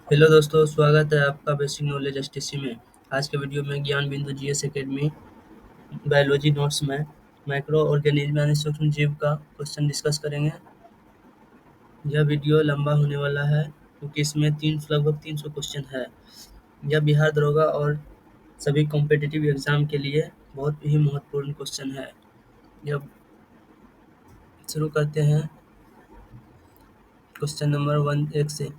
Hello दोस्तों, स्वागत है आपका बेसिक नॉलेज एसटीसी में। आज के वीडियो में ज्ञान बिंदु जीएस एकेडमी बायोलॉजी नोट्स में माइक्रो ऑर्गेनिज्म यानी सूक्ष्म जीव का क्वेश्चन डिस्कस करेंगे। यह वीडियो लंबा होने वाला है क्योंकि इसमें लगभग 300 क्वेश्चन है। यह बिहार दरोगा और सभी कॉम्पिटिटिव एग्जाम के लिए बहुत ही महत्वपूर्ण क्वेश्चन है। यह शुरू करते हैं क्वेश्चन नंबर 1 से।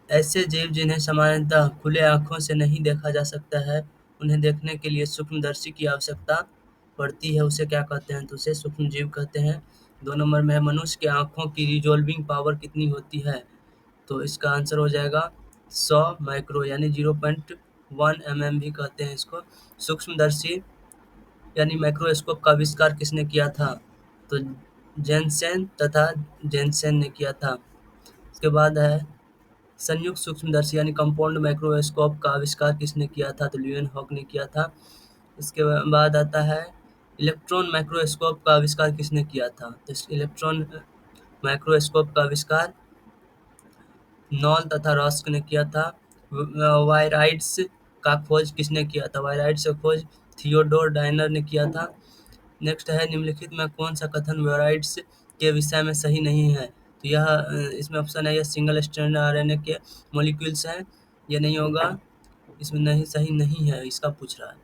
ऐसे जीव जिन्हें सामान्यतः खुले आँखों से नहीं देखा जा सकता है, उन्हें देखने के लिए सूक्ष्मदर्शी की आवश्यकता पड़ती है, उसे क्या कहते हैं? तो उसे सूक्ष्म जीव कहते हैं। 2 नंबर में है, मनुष्य की आँखों की रिज़ॉल्विंग पावर कितनी होती है? तो इसका आंसर हो जाएगा 100 माइक्रो यानी 0.1 भी कहते हैं इसको। सूक्ष्मदर्शी यानी माइक्रोस्कोप का आविष्कार किसने किया था? तो जेन्सेन ने किया था। इसके बाद है संयुक्त सूक्ष्मदर्शी यानी कंपाउंड माइक्रोस्कोप का आविष्कार किसने किया था? तो ल्यूएनहॉक ने किया था। इसके बाद आता है इलेक्ट्रॉन माइक्रोस्कोप का आविष्कार किसने किया था? तो इस इलेक्ट्रॉन माइक्रोस्कोप का आविष्कार नॉल तथा रॉस्क ने किया था। वायराइड्स का खोज किसने किया था? वायराइड्स का खोज थियोडोर डायनर ने किया था। नेक्स्ट है, निम्नलिखित में कौन सा कथन वायराइड्स के विषय में सही नहीं है? तो यह इसमें ऑप्शन है, यह सिंगल स्ट्रैंड आरएनए के मॉलिक्यूल्स हैं, ये नहीं होगा। इसमें नहीं, सही नहीं है, इसका पूछ रहा है।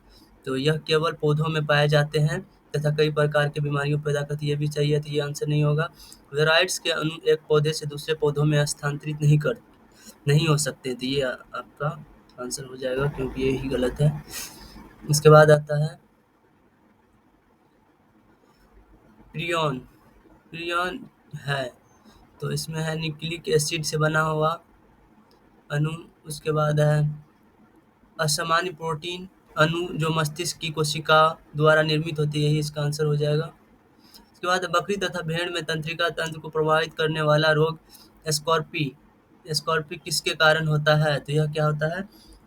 तो यह केवल पौधों में पाए जाते हैं तथा कई प्रकार की बीमारियों पैदा करती है, ये भी सही है, तो ये आंसर नहीं होगा। वेराइड्स के अणु एक पौधे से दूसरे पौधों में स्थानांतरित नहीं हो सकते, तो ये आपका आंसर हो जाएगा क्योंकि ये ही गलत है। इसके बाद आता है प्रियॉन। प्रियॉन है, तो इसमें है न्यूक्लिक एसिड से बना हुआ अणु। उसके बाद है असामान्य प्रोटीन अणु जो मस्तिष्क की कोशिका द्वारा निर्मित होती है, यही इसका आंसर हो जाएगा। उसके बाद बकरी तथा भेड़ में तंत्रिका तंत्र को प्रभावित करने वाला रोग स्कॉर्पी स्कॉर्पी किसके कारण होता है? तो यह क्या होता है?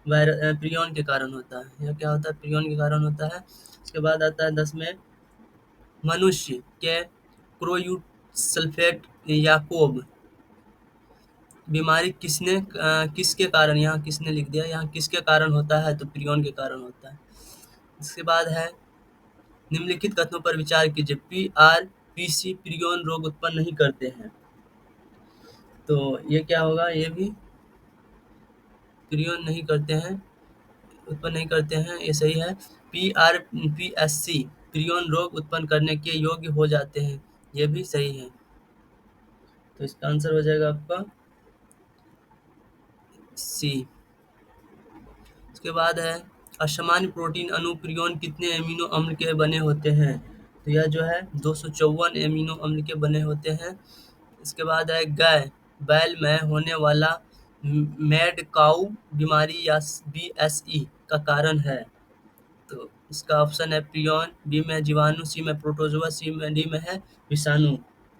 प्रियॉन के कारण होता है। यह क्या होता है? प्रियॉन के कारण होता है। उसके बाद आता है 10 में, मनुष्य के क्रोयूसल्फेट याकोब बीमारी किसके कारण, यहाँ किसने लिख दिया, यहाँ किसके कारण होता है? तो प्रियॉन के कारण होता है। इसके बाद है निम्नलिखित कथनों पर विचार कीजिए। पीसी प्रियॉन रोग उत्पन्न नहीं करते हैं, तो ये क्या होगा? ये भी प्रियॉन नहीं करते हैं, उत्पन्न नहीं करते हैं, ये सही है। पीएससी प्रियॉन रोग उत्पन्न करने के योग्य हो जाते हैं, ये भी सही है। तो इसका आंसर हो जाएगा आपका सी। उसके बाद है असामान्य प्रोटीन अणु प्रियॉन कितने एमिनो अम्ल के बने होते हैं? तो यह जो है 254 एमिनो अम्ल के बने होते हैं। इसके बाद है गाय बैल में होने वाला मैड काऊ बीमारी या बीएसई का कारण है। तो इसका ऑप्शन है प्रियॉन, बी में जीवाणु, सी में प्रोटोजोआ, डी में है विषाणु।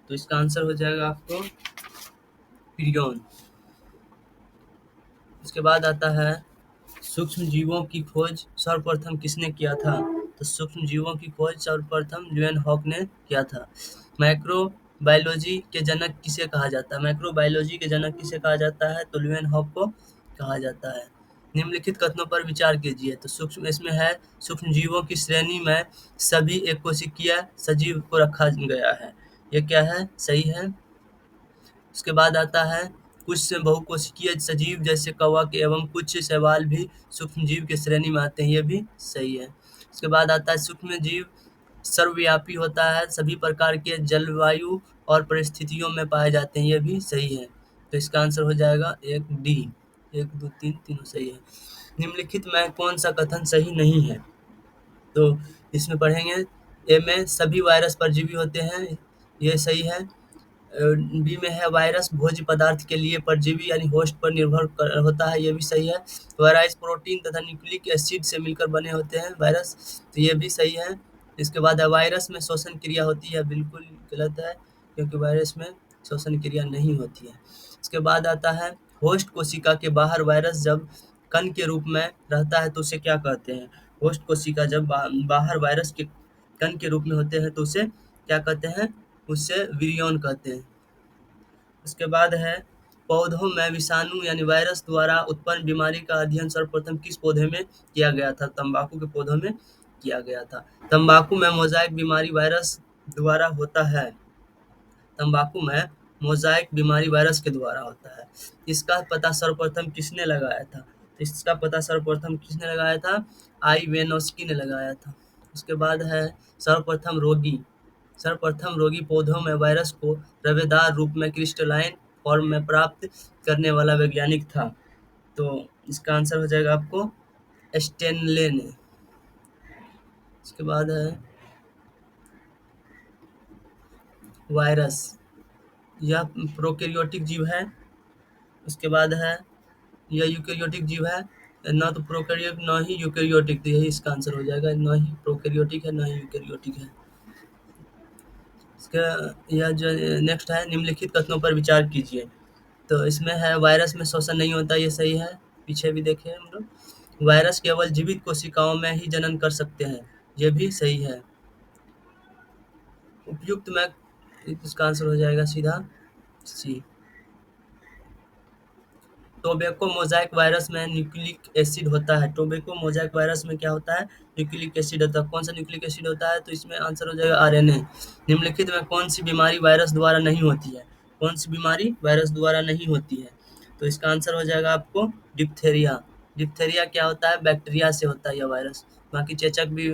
तो इसका आंसर हो जाएगा आपको प्रियॉन। उसके बाद आता है सूक्ष्म जीवों की खोज सर्वप्रथम किसने किया था? तो सूक्ष्म जीवों की खोज सर्वप्रथम ल्यूएनहॉक ने किया था। माइक्रोबायोलॉजी के जनक किसे कहा जाता है? माइक्रोबायोलॉजी के जनक किसे कहा जाता है? तो ल्यूएनहॉक को कहा जाता है। निम्नलिखित कथनों पर विचार कीजिए। तो सूक्ष्म इसमें है सूक्ष्म जीवों की श्रेणी में सभी एक कोशिकीय सजीव को रखा गया है, ये क्या है? सही है। उसके बाद आता है कुछ बहुकोशिकीय सजीव जैसे कवक एवं कुछ शैवाल भी सूक्ष्मजीव की श्रेणी में आते हैं, ये भी सही है। उसके बाद आता है सूक्ष्म जीव सर्वव्यापी होता है, सभी प्रकार के जलवायु और परिस्थितियों में पाए जाते हैं, ये भी सही है। तो इसका आंसर हो जाएगा एक डी। 1 2 3 तीनों सही है। निम्नलिखित में कौन सा कथन सही नहीं है? तो इसमें पढ़ेंगे, ए में सभी वायरस परजीवी होते हैं, ये सही है। बी में है वायरस भोज्य पदार्थ के लिए परजीवी यानी होस्ट पर निर्भर होता है, ये भी सही है। वायरस प्रोटीन तथा न्यूक्लिक एसिड से मिलकर बने होते हैं वायरस, तो ये भी सही है। इसके बाद है वायरस में श्वसन क्रिया होती है, बिल्कुल गलत है क्योंकि वायरस में श्वसन क्रिया नहीं होती है। इसके बाद आता है होस्ट कोशिका के बाहर वायरस जब कण के रूप में रहता है तो उसे क्या कहते हैं? होस्ट कोशिका जब बाहर वायरस के कण के रूप में होते हैं तो उसे क्या कहते हैं? उससे विरियन कहते हैं। उसके बाद है पौधों में विषाणु यानी वायरस द्वारा उत्पन्न बीमारी का अध्ययन सर्वप्रथम किस पौधे में किया गया था? तंबाकू के पौधों में किया गया था। तंबाकू में मोज़ाइक बीमारी वायरस द्वारा होता है। तंबाकू में मोज़ाइक बीमारी वायरस के द्वारा होता है। इसका पता सर्वप्रथम किसने लगाया था? तो इसका पता सर्वप्रथम किसने लगाया था? आइवेनोस्की ने लगाया था। उसके बाद है सर्वप्रथम रोगी। सर्वप्रथम रोगी पौधों में वायरस को रवेदार रूप में क्रिस्टलाइन फॉर्म में प्राप्त करने वाला वैज्ञानिक था। तो इसका आंसर हो जाएगा आपको स्टेनले ने। इसके बाद है वायरस। यह प्रोकैरियोटिक जीव है। उसके बाद है यह यूकेरियोटिक जीव है। ना तो प्रोकैरियोट ना ही यूकेरियोटिक, तो यही इसका आंसर हो जाएगा। ना ही प्रोकैरियोटिक है ना ही यूकेरियोटिक है। इसका यह जो नेक्स्ट है, निम्नलिखित कथनों पर विचार कीजिए। तो इसमें है वायरस में श्वसन नहीं होता, ये सही है। पीछे भी देखें हम लोग। वायरस केवल जीवित कोशिकाओं में ही जनन कर सकते हैं, ये भी सही है। उपयुक्त में इसका आंसर हो जाएगा सीधा सी। टोबैको मोज़ाइक वायरस में न्यूक्लिक एसिड होता है। टोबैको मोज़ाइक वायरस में क्या होता है? न्यूक्लिक एसिड होता है। कौन सा न्यूक्लिक एसिड होता है? तो इसमें आंसर हो जाएगा आरएनए। निम्नलिखित में कौन सी बीमारी वायरस द्वारा नहीं होती है? कौन सी बीमारी वायरस द्वारा नहीं होती है? तो इसका आंसर हो जाएगा आपको डिप्थेरिया। डिप्थेरिया क्या होता है? बैक्टीरिया से होता है यह वायरस। बाकी चेचक भी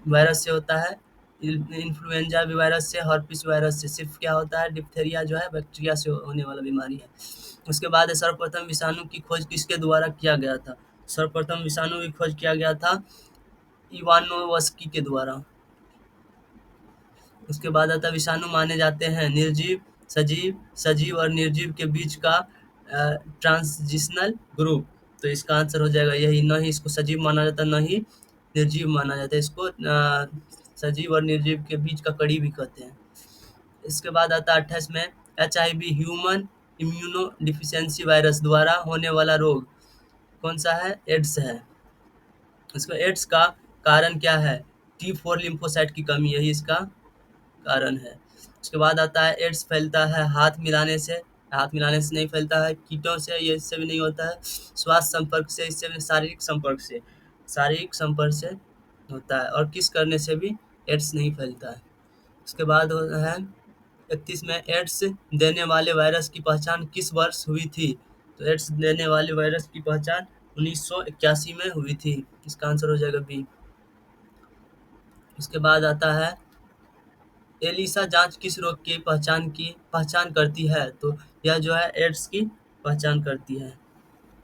वायरस से होता है। इन्फ्लुएंजा भी वायरस से, हर्पिस वायरस से। सिर्फ क्या होता है? डिप्थेरिया जो है बैक्टीरिया से होने वाला बीमारी है। उसके बाद है सर्वप्रथम विषाणु की खोज किसके द्वारा किया गया था? सर्वप्रथम विषाणु की खोज किया गया था इवानोवस्की के द्वारा। उसके बाद आता है विषाणु माने जाते हैं निर्जीव, सजीव, सजीव और निर्जीव के बीच का ट्रांजिशनल ग्रुप। तो इसका आंसर हो जाएगा यही। न ही इसको सजीव माना जाता है, न ही निर्जीव माना जाता है। इसको सजीव और निर्जीव के बीच का कड़ी भी कहते हैं। इसके बाद आता है 28 में HIV human immuno deficiency virus द्वारा होने वाला रोग कौन सा है? एड्स है। इसको एड्स का कारण क्या है? T4 लिम्फोसाइट की कमी, यही इसका कारण है। उसके बाद आता है एड्स फैलता है हाथ मिलाने से। हाथ मिलाने से नहीं फैलता है। कीटों से, ये इससे भी नहीं होता है। स्वास्थ्य संपर्क से, इससे भी। शारीरिक संपर्क से, शारीरिक संपर्क से होता है। और किस करने से भी एड्स नहीं फैलता है। उसके बाद है 31 में एड्स देने वाले वायरस की पहचान किस वर्ष हुई थी? तो एड्स देने वाले वायरस की पहचान 1981 में हुई थी। इसका आंसर हो जाएगा बी। उसके बाद आता है एलिसा जांच किस रोग की पहचान करती है? तो यह जो है एड्स की पहचान करती है।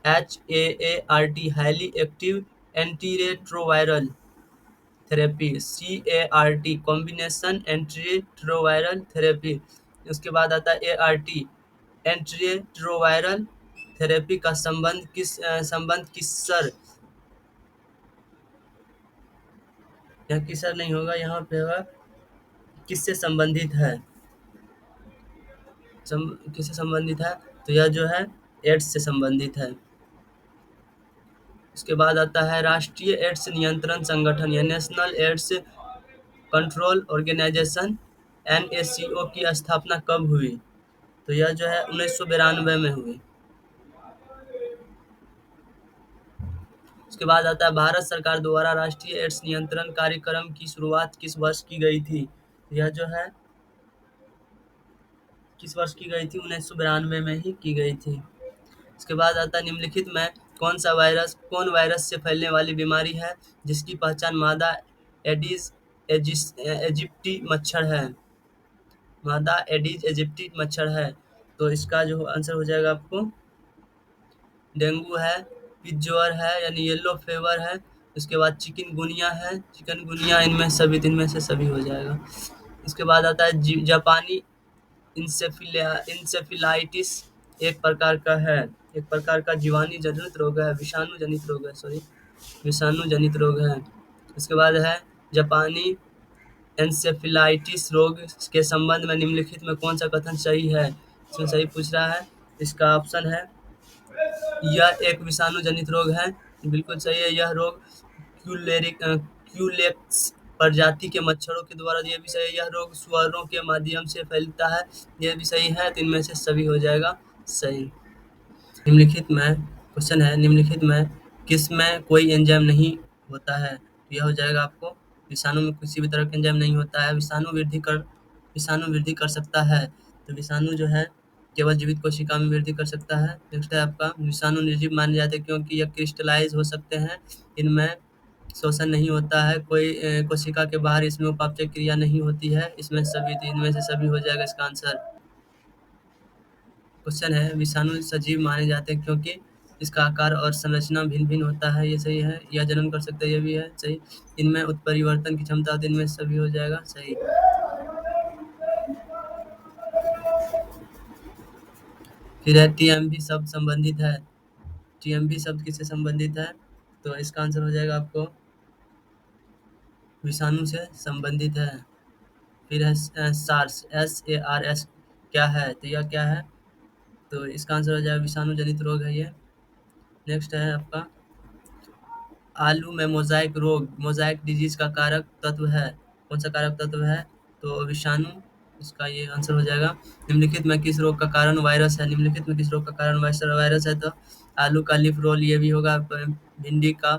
HAART highly active antiretroviral therapy. CART combination antiretroviral therapy. उसके बाद आता है ART एंटीरेट्रोवायरल थेरेपी का संबंध किसर, यहाँ किसर नहीं होगा, यहाँ पे होगा किससे संबंधित है? किससे संबंधित है? तो यह जो है एड्स से संबंधित है। उसके बाद आता है राष्ट्रीय एड्स नियंत्रण संगठन या national AIDS control organisation NACO की स्थापना कब हुई? तो यह जो है 1992 में हुई। उसके बाद आता है भारत सरकार द्वारा राष्ट्रीय एड्स नियंत्रण कार्यक्रम की शुरुआत किस वर्ष की गई थी? यह जो है किस वर्ष की गई थी? 1992 में ही की गई थी। उसके बाद आता है निम्नलिखित में कौन वायरस से फैलने वाली बीमारी है जिसकी पहचान मादा एडिस इजिप्टी मच्छर है? मादा एडिस इजिप्टी मच्छर है। तो इसका जो आंसर हो जाएगा आपको डेंगू है, पिज्जोर है यानी येलो फीवर है। उसके बाद चिकनगुनिया है, चिकनगुनिया, इनमें से सभी हो जाएगा। उसके बाद आता है जापानी इंसेफेलाइटिस एक प्रकार का जीवाणु जनित रोग है, विषाणु जनित रोग है, सॉरी, विषाणु जनित रोग है। उसके बाद है जापानी एन्सेफेलाइटिस रोग के संबंध में निम्नलिखित में कौन सा कथन सही है? इसमें सही पूछ रहा है। इसका ऑप्शन है यह एक विषाणु जनित रोग है, बिल्कुल सही है। यह रोग क्यूलेक्स प्रजाति के मच्छरों के द्वारा, ये भी सही है। यह रोग सुअरों के माध्यम से फैलता है, ये भी सही है। तो इनमें से सभी हो जाएगा सही। निम्नलिखित में क्वेश्चन है, निम्नलिखित में किसमें कोई एंजाइम नहीं होता है? तो यह हो जाएगा आपको विषाणु में किसी भी तरह का एंजाइम नहीं होता है। विषाणु वृद्धि कर सकता है, तो विषाणु जो है केवल जीवित कोशिका में वृद्धि कर सकता है। नेक्स्ट है आपका, विषाणु निर्जीव माने जाते हैं क्योंकि यह क्रिस्टलाइज हो सकते हैं, इनमें शोषण नहीं होता है, कोई कोशिका के बाहर इसमें उपापचय क्रिया नहीं होती है। इसमें सभी, इनमें से सभी हो जाएगा इसका आंसर। क्वेश्चन है, विषाणु सजीव माने जाते हैं क्योंकि इसका आकार और संरचना भिन्न-भिन्न होता है, ये सही है। यह जन्म कर सकता है, ये भी है सही। इनमें उत्परिवर्तन की क्षमता होती है, इनमें से सभी हो जाएगा सही। फिर है टीएमवी शब्द संबंधित है। टीएमवी शब्द किससे संबंधित है? तो इसका आंसर हो जाएगा आपको विषाणु से संबंधित है। फिर है सार्स, SARS क्या है? तो यह क्या है? तो इसका आंसर हो जाएगा विषाणु जनित रोग है ये। नेक्स्ट है आपका, आलू में मोज़ाइक रोग, मोज़ाइक डिजीज़ का कारक तत्व है। कौन सा कारक तत्व है? तो विषाणु, इसका ये आंसर हो जाएगा। निम्नलिखित में किस रोग का कारण वायरस है? निम्नलिखित में किस रोग का कारण वायरस है? तो आलू का लीफ रोल, ये भी होगा। भिंडी का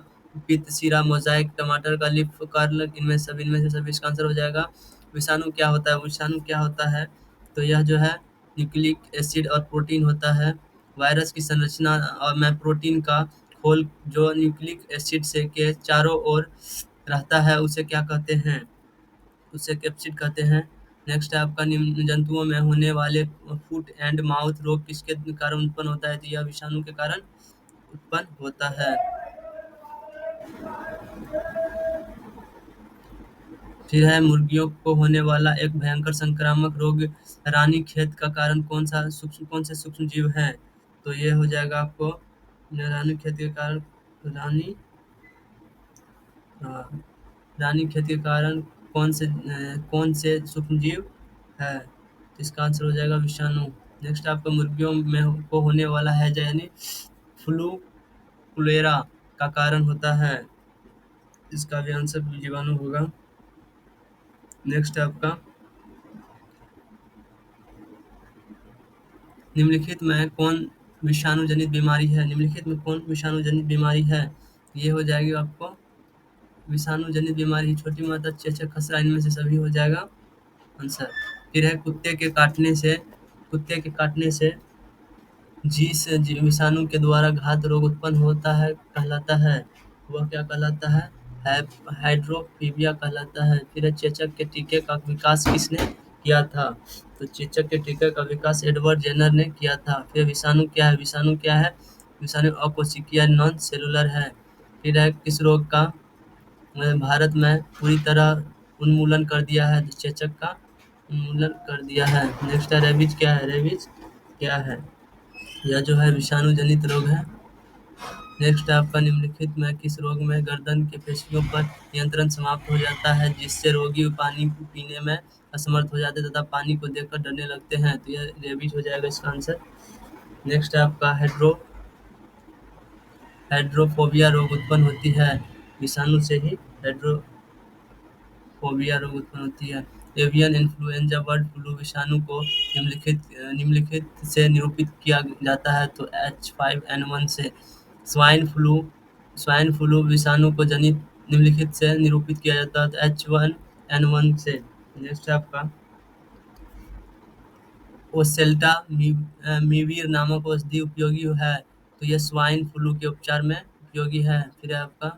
पित्तशिरा, मोज़ाइक, टमाटर का लीफ कर्ल, इनमें से सभी इसका आंसर हो जाएगा। विषाणु क्या होता है? विषाणु क्या होता है? तो यह जो है न्यूक्लिक एसिड और प्रोटीन होता है। वायरस की संरचना और में प्रोटीन का खोल जो न्यूक्लिक एसिड से के चारों ओर रहता है, उसे क्या कहते हैं? उसे कैप्सिड कहते हैं। नेक्स्ट है आपका, निम्न जंतुओं में होने वाले फुट एंड माउथ रोग किसके कारण उत्पन्न होता है? तो यह विषाणु के कारण उत्पन्न होता है। फिर है, मुर्गियों को होने वाला एक भयंकर संक्रामक रोग रानीखेत का कारण कौन से सूक्ष्म जीव है? तो ये हो जाएगा आपको रानीखेत के कारण, रानी हाँ, रानीखेत के कारण कौन से सूक्ष्मजीव है? तो इसका आंसर हो जाएगा विषाणु। नेक्स्ट आपका, मुर्गियों में को होने वाला है यानी फ्लू कुलेरा का कारण होता है, इसका भी आंसर जीवाणु होगा। नेक्स्ट आपका, निम्नलिखित में कौन विषाणु जनित बीमारी है? निम्नलिखित में कौन विषाणु जनित बीमारी है? ये हो जाएगी आपको विषाणु जनित बीमारी, छोटी मात्रा, चेचक, खसरा, इनमें से सभी हो जाएगा आंसर। फिर है, कुत्ते के काटने से जिस विषाणु के द्वारा घात रोग उत्पन्न होता है कहलाता है, वह क्या कहलाता है? हाइड्रोफीबिया कहलाता है। फिर है, चेचक के टीके का विकास किसने किया था? तो चेचक के टीके का विकास एडवर्ड जेनर ने किया था। फिर विषाणु क्या है? विषाणु अकोशिकीय नॉन सेलुलर है। फिर है, किस रोग का भारत में पूरी तरह उन्मूलन कर दिया है? तो चेचक का उन्मूलन कर दिया है। नेक्स्ट है, रेबीज क्या है? रेबीज क्या है? यह जो है विषाणु जनित रोग है। नेक्स्ट है आपका, निम्नलिखित में किस रोग में गर्दन के पेशियों पर नियंत्रण समाप्त हो जाता है, जिससे रोगी पानी पीने में असमर्थ हो जाते हैं तथा पानी को देखकर डरने लगते हैं? तो यह रेबीज हो जाएगा इसका आंसर। नेक्स्ट है आपका, हाइड्रोफोबिया रोग उत्पन्न होती है विषाणु से ही, फोबिया रोग उत्पन्न होती है। एवियन इन्फ्लुएंजा बर्ड फ्लू विषाणु को निम्नलिखित से निरूपित किया जाता है, तो H5N1 से। स्वाइन फ्लू विषाणु को जनित निम्नलिखित से निरूपित किया जाता है, तो H1N1 से। नेक्स्ट है आपका, ओसेल्टा मीवीर नामक औषधि उपयोगी है, तो यह स्वाइन फ्लू के उपचार में उपयोगी है। फिर है आपका,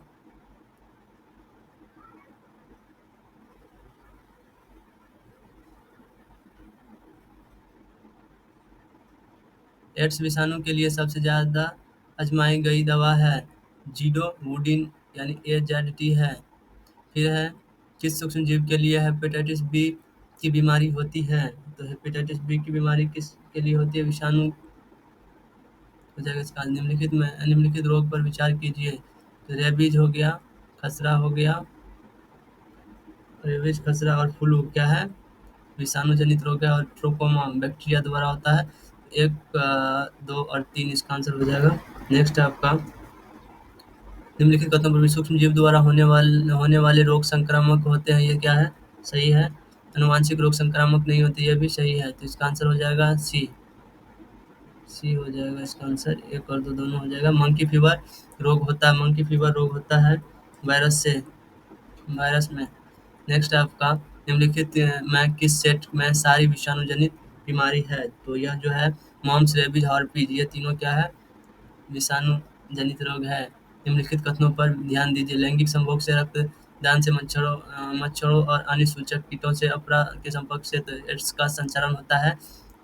एड्स विषाणु के लिए सबसे ज़्यादा आजमाई गई दवा है ज़िडोवुडिन यानी AZT है। फिर है, किस सूक्ष्मजीव के लिए हेपेटाइटिस बी की बीमारी होती है? तो हेपेटाइटिस बी की बीमारी किसके लिए होती है? विषाणु हो जाएगा इसका। निम्नलिखित रोग पर विचार कीजिए। तो खसरा हो गया, रेबीज, खसरा और फ्लू क्या है? विषाणु जनित रोग है, और ट्रोपोमा बैक्टीरिया द्वारा होता है। 1, 2 और 3 इसका आंसर हो जाएगा। नेक्स्ट है आपका, निम्नलिखित कथनों पर भी सूक्ष्म जीव द्वारा होने वाले रोग संक्रामक होते हैं, ये क्या है? सही है। अनुवांशिक रोग संक्रामक नहीं होते, ये भी सही है। तो इसका आंसर हो जाएगा सी। सी हो जाएगा इसका आंसर। एक और दो दोनों हो जाएगा। मंकी फीवर रोग होता है, मंकी फीवर रोग होता है वायरस से, वायरस में। नेक्स्ट है आपका, निम्नलिखित में किस सेट में सारी विषाणु जनित बीमारी है? तो यह जो है मॉम्स, रेबीज, हॉर्पिज, ये तीनों क्या है? विषाणु जनित रोग है। निम्नलिखित कथनों पर ध्यान दीजिए। लैंगिक संभोग से, रक्तदान से, मच्छरों और अन्य सूचक कीटों से, अपरा के संपर्क से तो एड्स का संचारण होता है।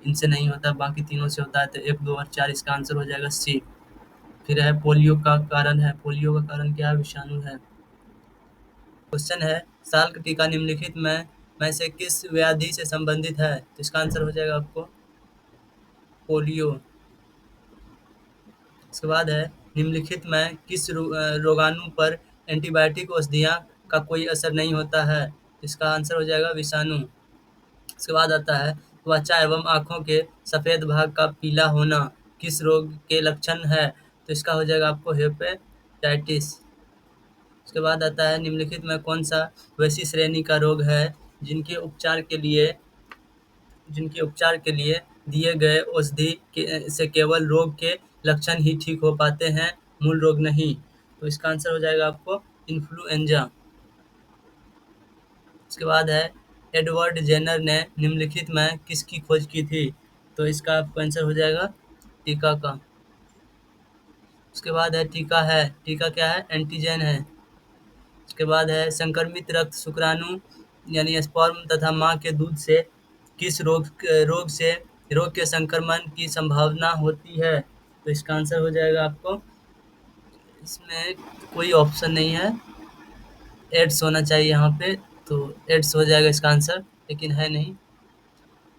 इनसे नहीं होता, बाकी तीनों से होता है। तो 1, 2 और 4 इसका आंसर हो जाएगा सी। फिर है पोलियो का कारण है। पोलियो का कारण क्या है? विषाणु है। क्वेश्चन है, साल का टीका निम्नलिखित में से किस व्याधि से संबंधित है? तो इसका आंसर हो जाएगा आपको पोलियो। इसके बाद है, निम्नलिखित में किस रोगाणु पर एंटीबायोटिक औषधियाँ का कोई असर नहीं होता है? इसका आंसर हो जाएगा विषाणु। इसके बाद आता है, त्वचा एवं आँखों के सफ़ेद भाग का पीला होना किस रोग के लक्षण है? तो इसका हो जाएगा आपको हेपेटाइटिस। उसके बाद आता है, निम्नलिखित में कौन सा वैसी श्रेणी का रोग है जिनके उपचार के लिए दिए गए औषधि से केवल रोग के लक्षण ही ठीक हो पाते हैं, मूल रोग नहीं? तो इसका आंसर हो जाएगा आपको इन्फ्लुएंजा। इसके बाद है, एडवर्ड जेनर ने निम्नलिखित में किसकी खोज की थी? तो इसका आपका आंसर हो जाएगा टीका का। उसके बाद है, टीका क्या है? एंटीजन है। उसके बाद है, संक्रमित रक्त शुक्राणु यानी स्पर्म तथा मां के दूध से किस रोग के संक्रमण की संभावना होती है? तो इसका आंसर हो जाएगा आपको, इसमें कोई ऑप्शन नहीं है, एड्स होना चाहिए यहाँ पे। तो एड्स हो जाएगा इसका आंसर, लेकिन है नहीं।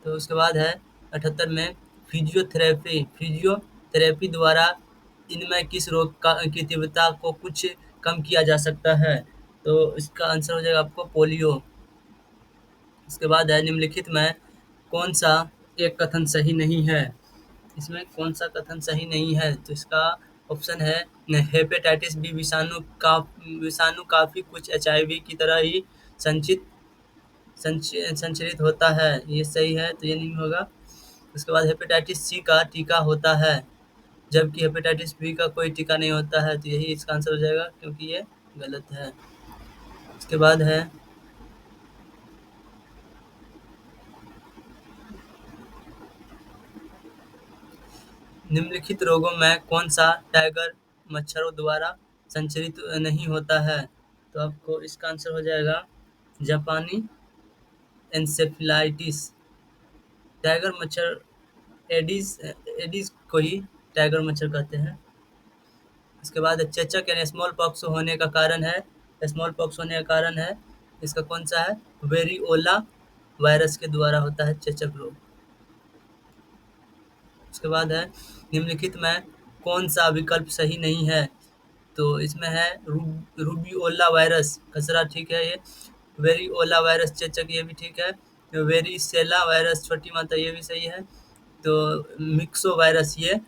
तो उसके बाद है 78 में, फिजियोथेरेपी द्वारा इनमें किस रोग की तीव्रता को कुछ कम किया जा सकता है? तो इसका आंसर हो जाएगा आपको पोलियो। इसके बाद है, निम्नलिखित में कौन सा एक कथन सही नहीं है? इसमें कौन सा कथन सही नहीं है? तो इसका ऑप्शन है, हेपेटाइटिस बी विषाणु काफी कुछ एचआईवी की तरह ही संचित संचरित होता है, ये सही है, तो ये नहीं होगा। उसके बाद हेपेटाइटिस सी का टीका होता है, जबकि हेपेटाइटिस बी का कोई टीका नहीं होता है, तो यही इसका आंसर हो जाएगा, क्योंकि ये गलत है। उसके बाद है, निम्नलिखित रोगों में कौन सा टाइगर मच्छरों द्वारा संचरित नहीं होता है? तो आपको इसका आंसर हो जाएगा जापानी एन्सेफेलाइटिस। टाइगर मच्छर एडिस एडिस को ही टाइगर मच्छर कहते हैं। इसके बाद चेचक यानी स्मॉल पॉक्स होने का कारण है, इसका कौन सा है? वेरिओला वायरस के द्वारा होता है चेचक रोग। उसके बाद है, निम्नलिखित में कौन सा विकल्प सही नहीं है? तो इसमें है रूबियोला वायरस खसरा, ठीक है ये। वेरिओला वायरस चेचक, ये भी ठीक है। वेरिसेला वायरस छोटी मात्रा, ये भी सही है। तो मिक्सो वायरस ये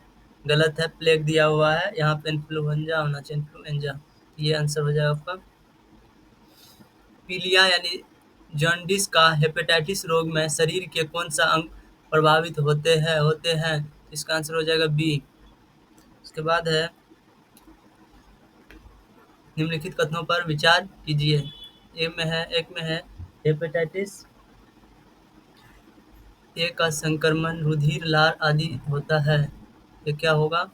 गलत है, प्लेग दिया हुआ है यहाँ पे, इन्फ्लुएंजा होना चाहिए, इन्फ्लुएंजा। ये आंसर हो जाएगा आपका। पीलिया यानी जॉन्डिस का हेपेटाइटिस रोग में शरीर के कौन सा अंग प्रभावित होते हैं? इसका आंसर हो जाएगा बी। उसके बाद है, निम्नलिखित कथनों पर विचार कीजिए। एक में है हेपेटाइटिस ए का संक्रमण रुधिर, लार आदि होता है, ये क्या होगा?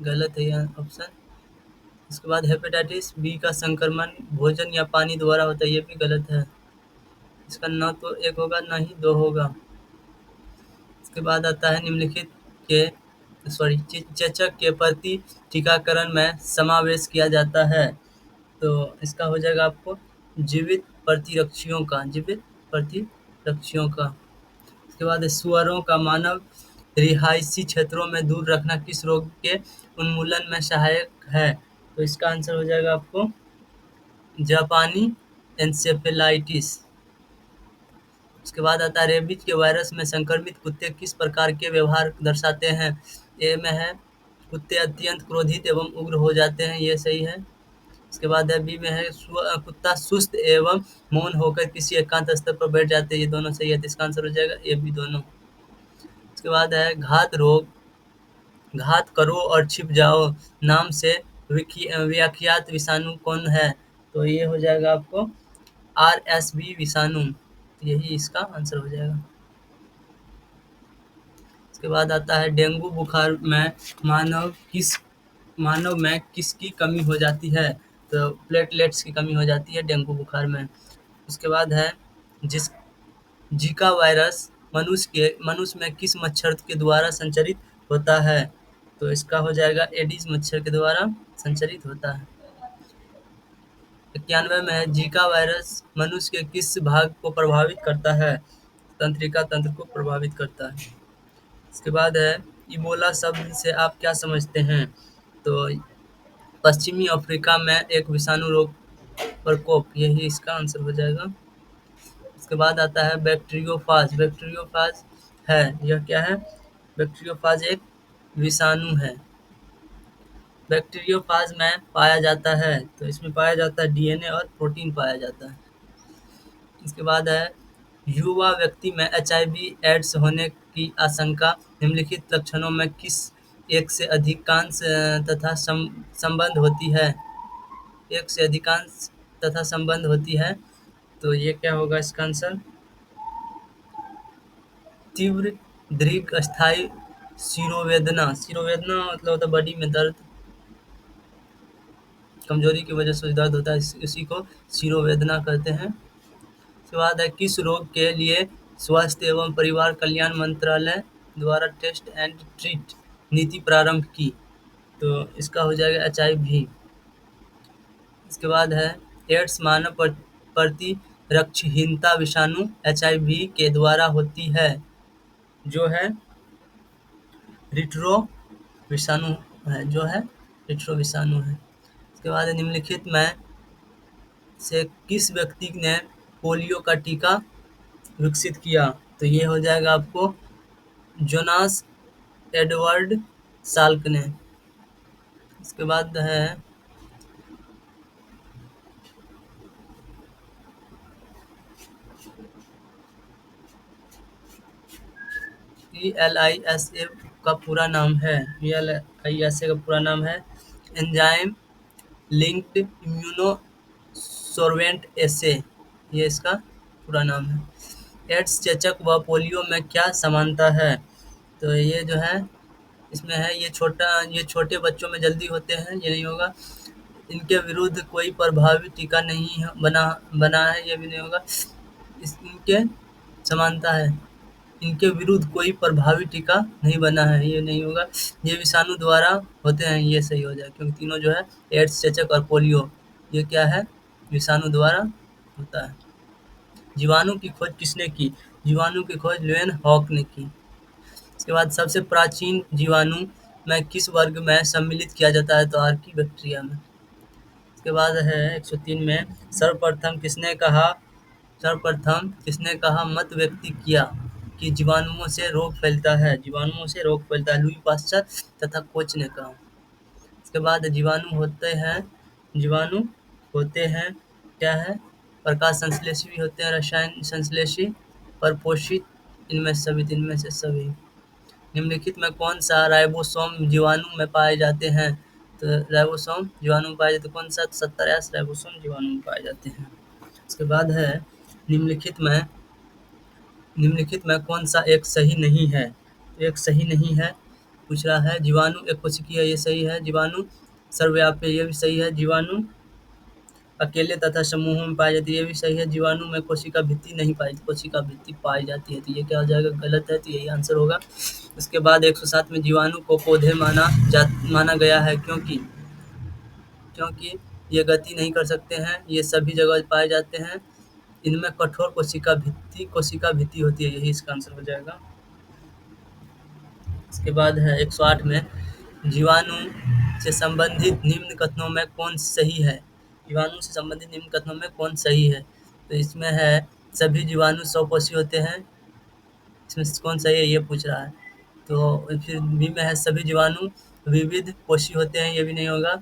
गलत है यह ऑप्शन। इसके बाद हेपेटाइटिस बी का संक्रमण भोजन या पानी द्वारा होता है, ये भी गलत है। इसका ना तो एक होगा ना ही दो होगा। इसके बाद आता है, निम्नलिखित के चेचक के प्रति टीकाकरण में समावेश किया जाता है। तो इसका हो जाएगा आपको जीवित प्रतिरक्षियों का। इसके बाद सुअरों का मानव रिहायशी क्षेत्रों में दूर रखना किस रोग के उन्मूलन में सहायक है? तो इसका आंसर हो जाएगा आपको जापानी एन्सेफेलाइटिस। उसके बाद आता है, रेबीज के वायरस में संक्रमित कुत्ते किस प्रकार के व्यवहार दर्शाते हैं? ए में है, कुत्ते अत्यंत क्रोधित एवं उग्र हो जाते हैं, ये सही है। उसके बाद है बी में है कुत्ता सुस्त एवं मौन होकर किसी एकांत स्थल पर बैठ जाते हैं, ये दोनों सही है, तो इसका आंसर हो जाएगा ए बी दोनों। उसके बाद है घात रोग, घात करो और छिप जाओ नाम से व्याख्यात विषाणु कौन है, तो ये हो जाएगा आपको आरएसवी विषाणु, तो यही इसका आंसर हो जाएगा। उसके बाद आता है डेंगू बुखार में मानव में किसकी कमी हो जाती है, तो प्लेटलेट्स की कमी हो जाती है डेंगू बुखार में। उसके बाद है जिस जीका वायरस मनुष्य में किस मच्छर के द्वारा संचरित होता है, तो इसका हो जाएगा एडिस मच्छर के द्वारा संचरित होता है। 91 में है जीका वायरस मनुष्य के किस भाग को प्रभावित करता है, तंत्रिका तंत्र को प्रभावित करता है। इसके बाद है इबोला शब्द से आप क्या समझते हैं, तो पश्चिमी अफ्रीका में एक विषाणु रोग प्रकोप, यही इसका आंसर हो जाएगा। उसके बाद आता है बैक्टीरियोफाज, बैक्टीरियोफाज है यह क्या है, बैक्टीरियोफाज एक विषाणु है, बैक्टीरियोफाज में पाया जाता है, तो इसमें पाया जाता है डीएनए और प्रोटीन पाया जाता है। इसके बाद है युवा व्यक्ति में एचआईवी एड्स होने की आशंका निम्नलिखित लक्षणों में किस एक से अधिकांश तथा संबंध होती है, एक से अधिकांश तथा संबंध होती है, तो ये क्या होगा इसका आंसर, तीव्र दीर्घ स्थायी शिरोवेदना, शिरोवेदना मतलब होता है बॉडी में दर्द, कमजोरी की वजह से दर्द होता है, इसी को शिरोवेदना कहते हैं। उसके बाद है किस रोग के लिए स्वास्थ्य एवं परिवार कल्याण मंत्रालय द्वारा टेस्ट एंड ट्रीट नीति प्रारंभ की, तो इसका हो जाएगा एचआईवी। इसके बाद है एड्स मानव प्रतिरक्षहीनता विषाणु एचआईवी के द्वारा होती है, जो है रिट्रो विषाणु है, जो है रिट्रो विषाणु है। उसके बाद निम्नलिखित में से किस व्यक्ति ने पोलियो का टीका विकसित किया, तो ये हो जाएगा आपको जोनास एडवर्ड साल्क ने। इसके बाद है ELISA का पूरा नाम है, ELISA का पूरा नाम है एंजाइम लिंक्ड इम्यूनो सोर्वेंट एसे, ये इसका पूरा नाम है। एड्स चेचक व पोलियो में क्या समानता है, तो ये जो है इसमें है ये छोटे बच्चों में जल्दी होते हैं, ये नहीं होगा। इनके विरुद्ध कोई प्रभावी टीका नहीं बना है, ये भी नहीं होगा। इनके समानता है, इनके विरुद्ध कोई प्रभावी टीका नहीं बना है, ये नहीं होगा। ये विषाणु द्वारा होते हैं, ये सही हो जाए, क्योंकि तीनों जो है एड्स चेचक और पोलियो ये क्या है विषाणु द्वारा होता है। जीवाणु की खोज किसने की, जीवाणु की खोज ल्यूएन हॉक ने की। इसके बाद सबसे प्राचीन जीवाणु में किस वर्ग में सम्मिलित किया जाता है, तो आर्की बैक्टीरिया में। इसके बाद है 103 में सर्वप्रथम किसने कहा मत व्यक्त किया कि जीवाणुओं से रोग फैलता है, जीवाणुओं से रोग फैलता है, लुई पाश्चर तथा कोच ने कहा। इसके बाद जीवाणु होते हैं क्या है, प्रकाश संश्लेषी भी होते हैं, रसायन संश्लेषी, परपोषित, इनमें से सभी। निम्नलिखित में कौन सा राइबोसोम जीवाणु में पाए जाते हैं, तो राइबोसोम जीवाणु में पाए जाते कौन सा, 70 राइबोसोम जीवाणु में पाए जाते हैं। उसके बाद है निम्नलिखित में कौन सा एक सही नहीं है, एक सही नहीं है पूछ रहा है। जीवाणु एक कोशिकीय है, ये सही है। जीवाणु सर्वव्यापी, ये भी सही है। जीवाणु अकेले तथा समूहों में पाई जाती है, ये भी सही है। जीवाणु में कोशिका भित्ति नहीं पाई, कोशिका भित्ति पाई जाती है, तो ये क्या हो जाएगा, गलत है, तो यही आंसर होगा। उसके बाद 107 में जीवाणु को पौधे माना गया है क्योंकि ये गति नहीं कर सकते हैं, ये सभी जगह पाए जाते हैं, इनमें कठोर कोशिका भित्ति होती है, यही इसका आंसर हो जाएगा। इसके बाद है 108 में जीवाणु से संबंधित निम्न कथनों में कौन सही है, जीवाणु से संबंधित निम्न कथनों में कौन सही है, तो इसमें है सभी जीवाणु स्वपोषी होते हैं, इसमें कौन सही है ये पूछ रहा है। तो फिर बी में है सभी जीवाणु विविध पोषी होते हैं, ये भी नहीं होगा।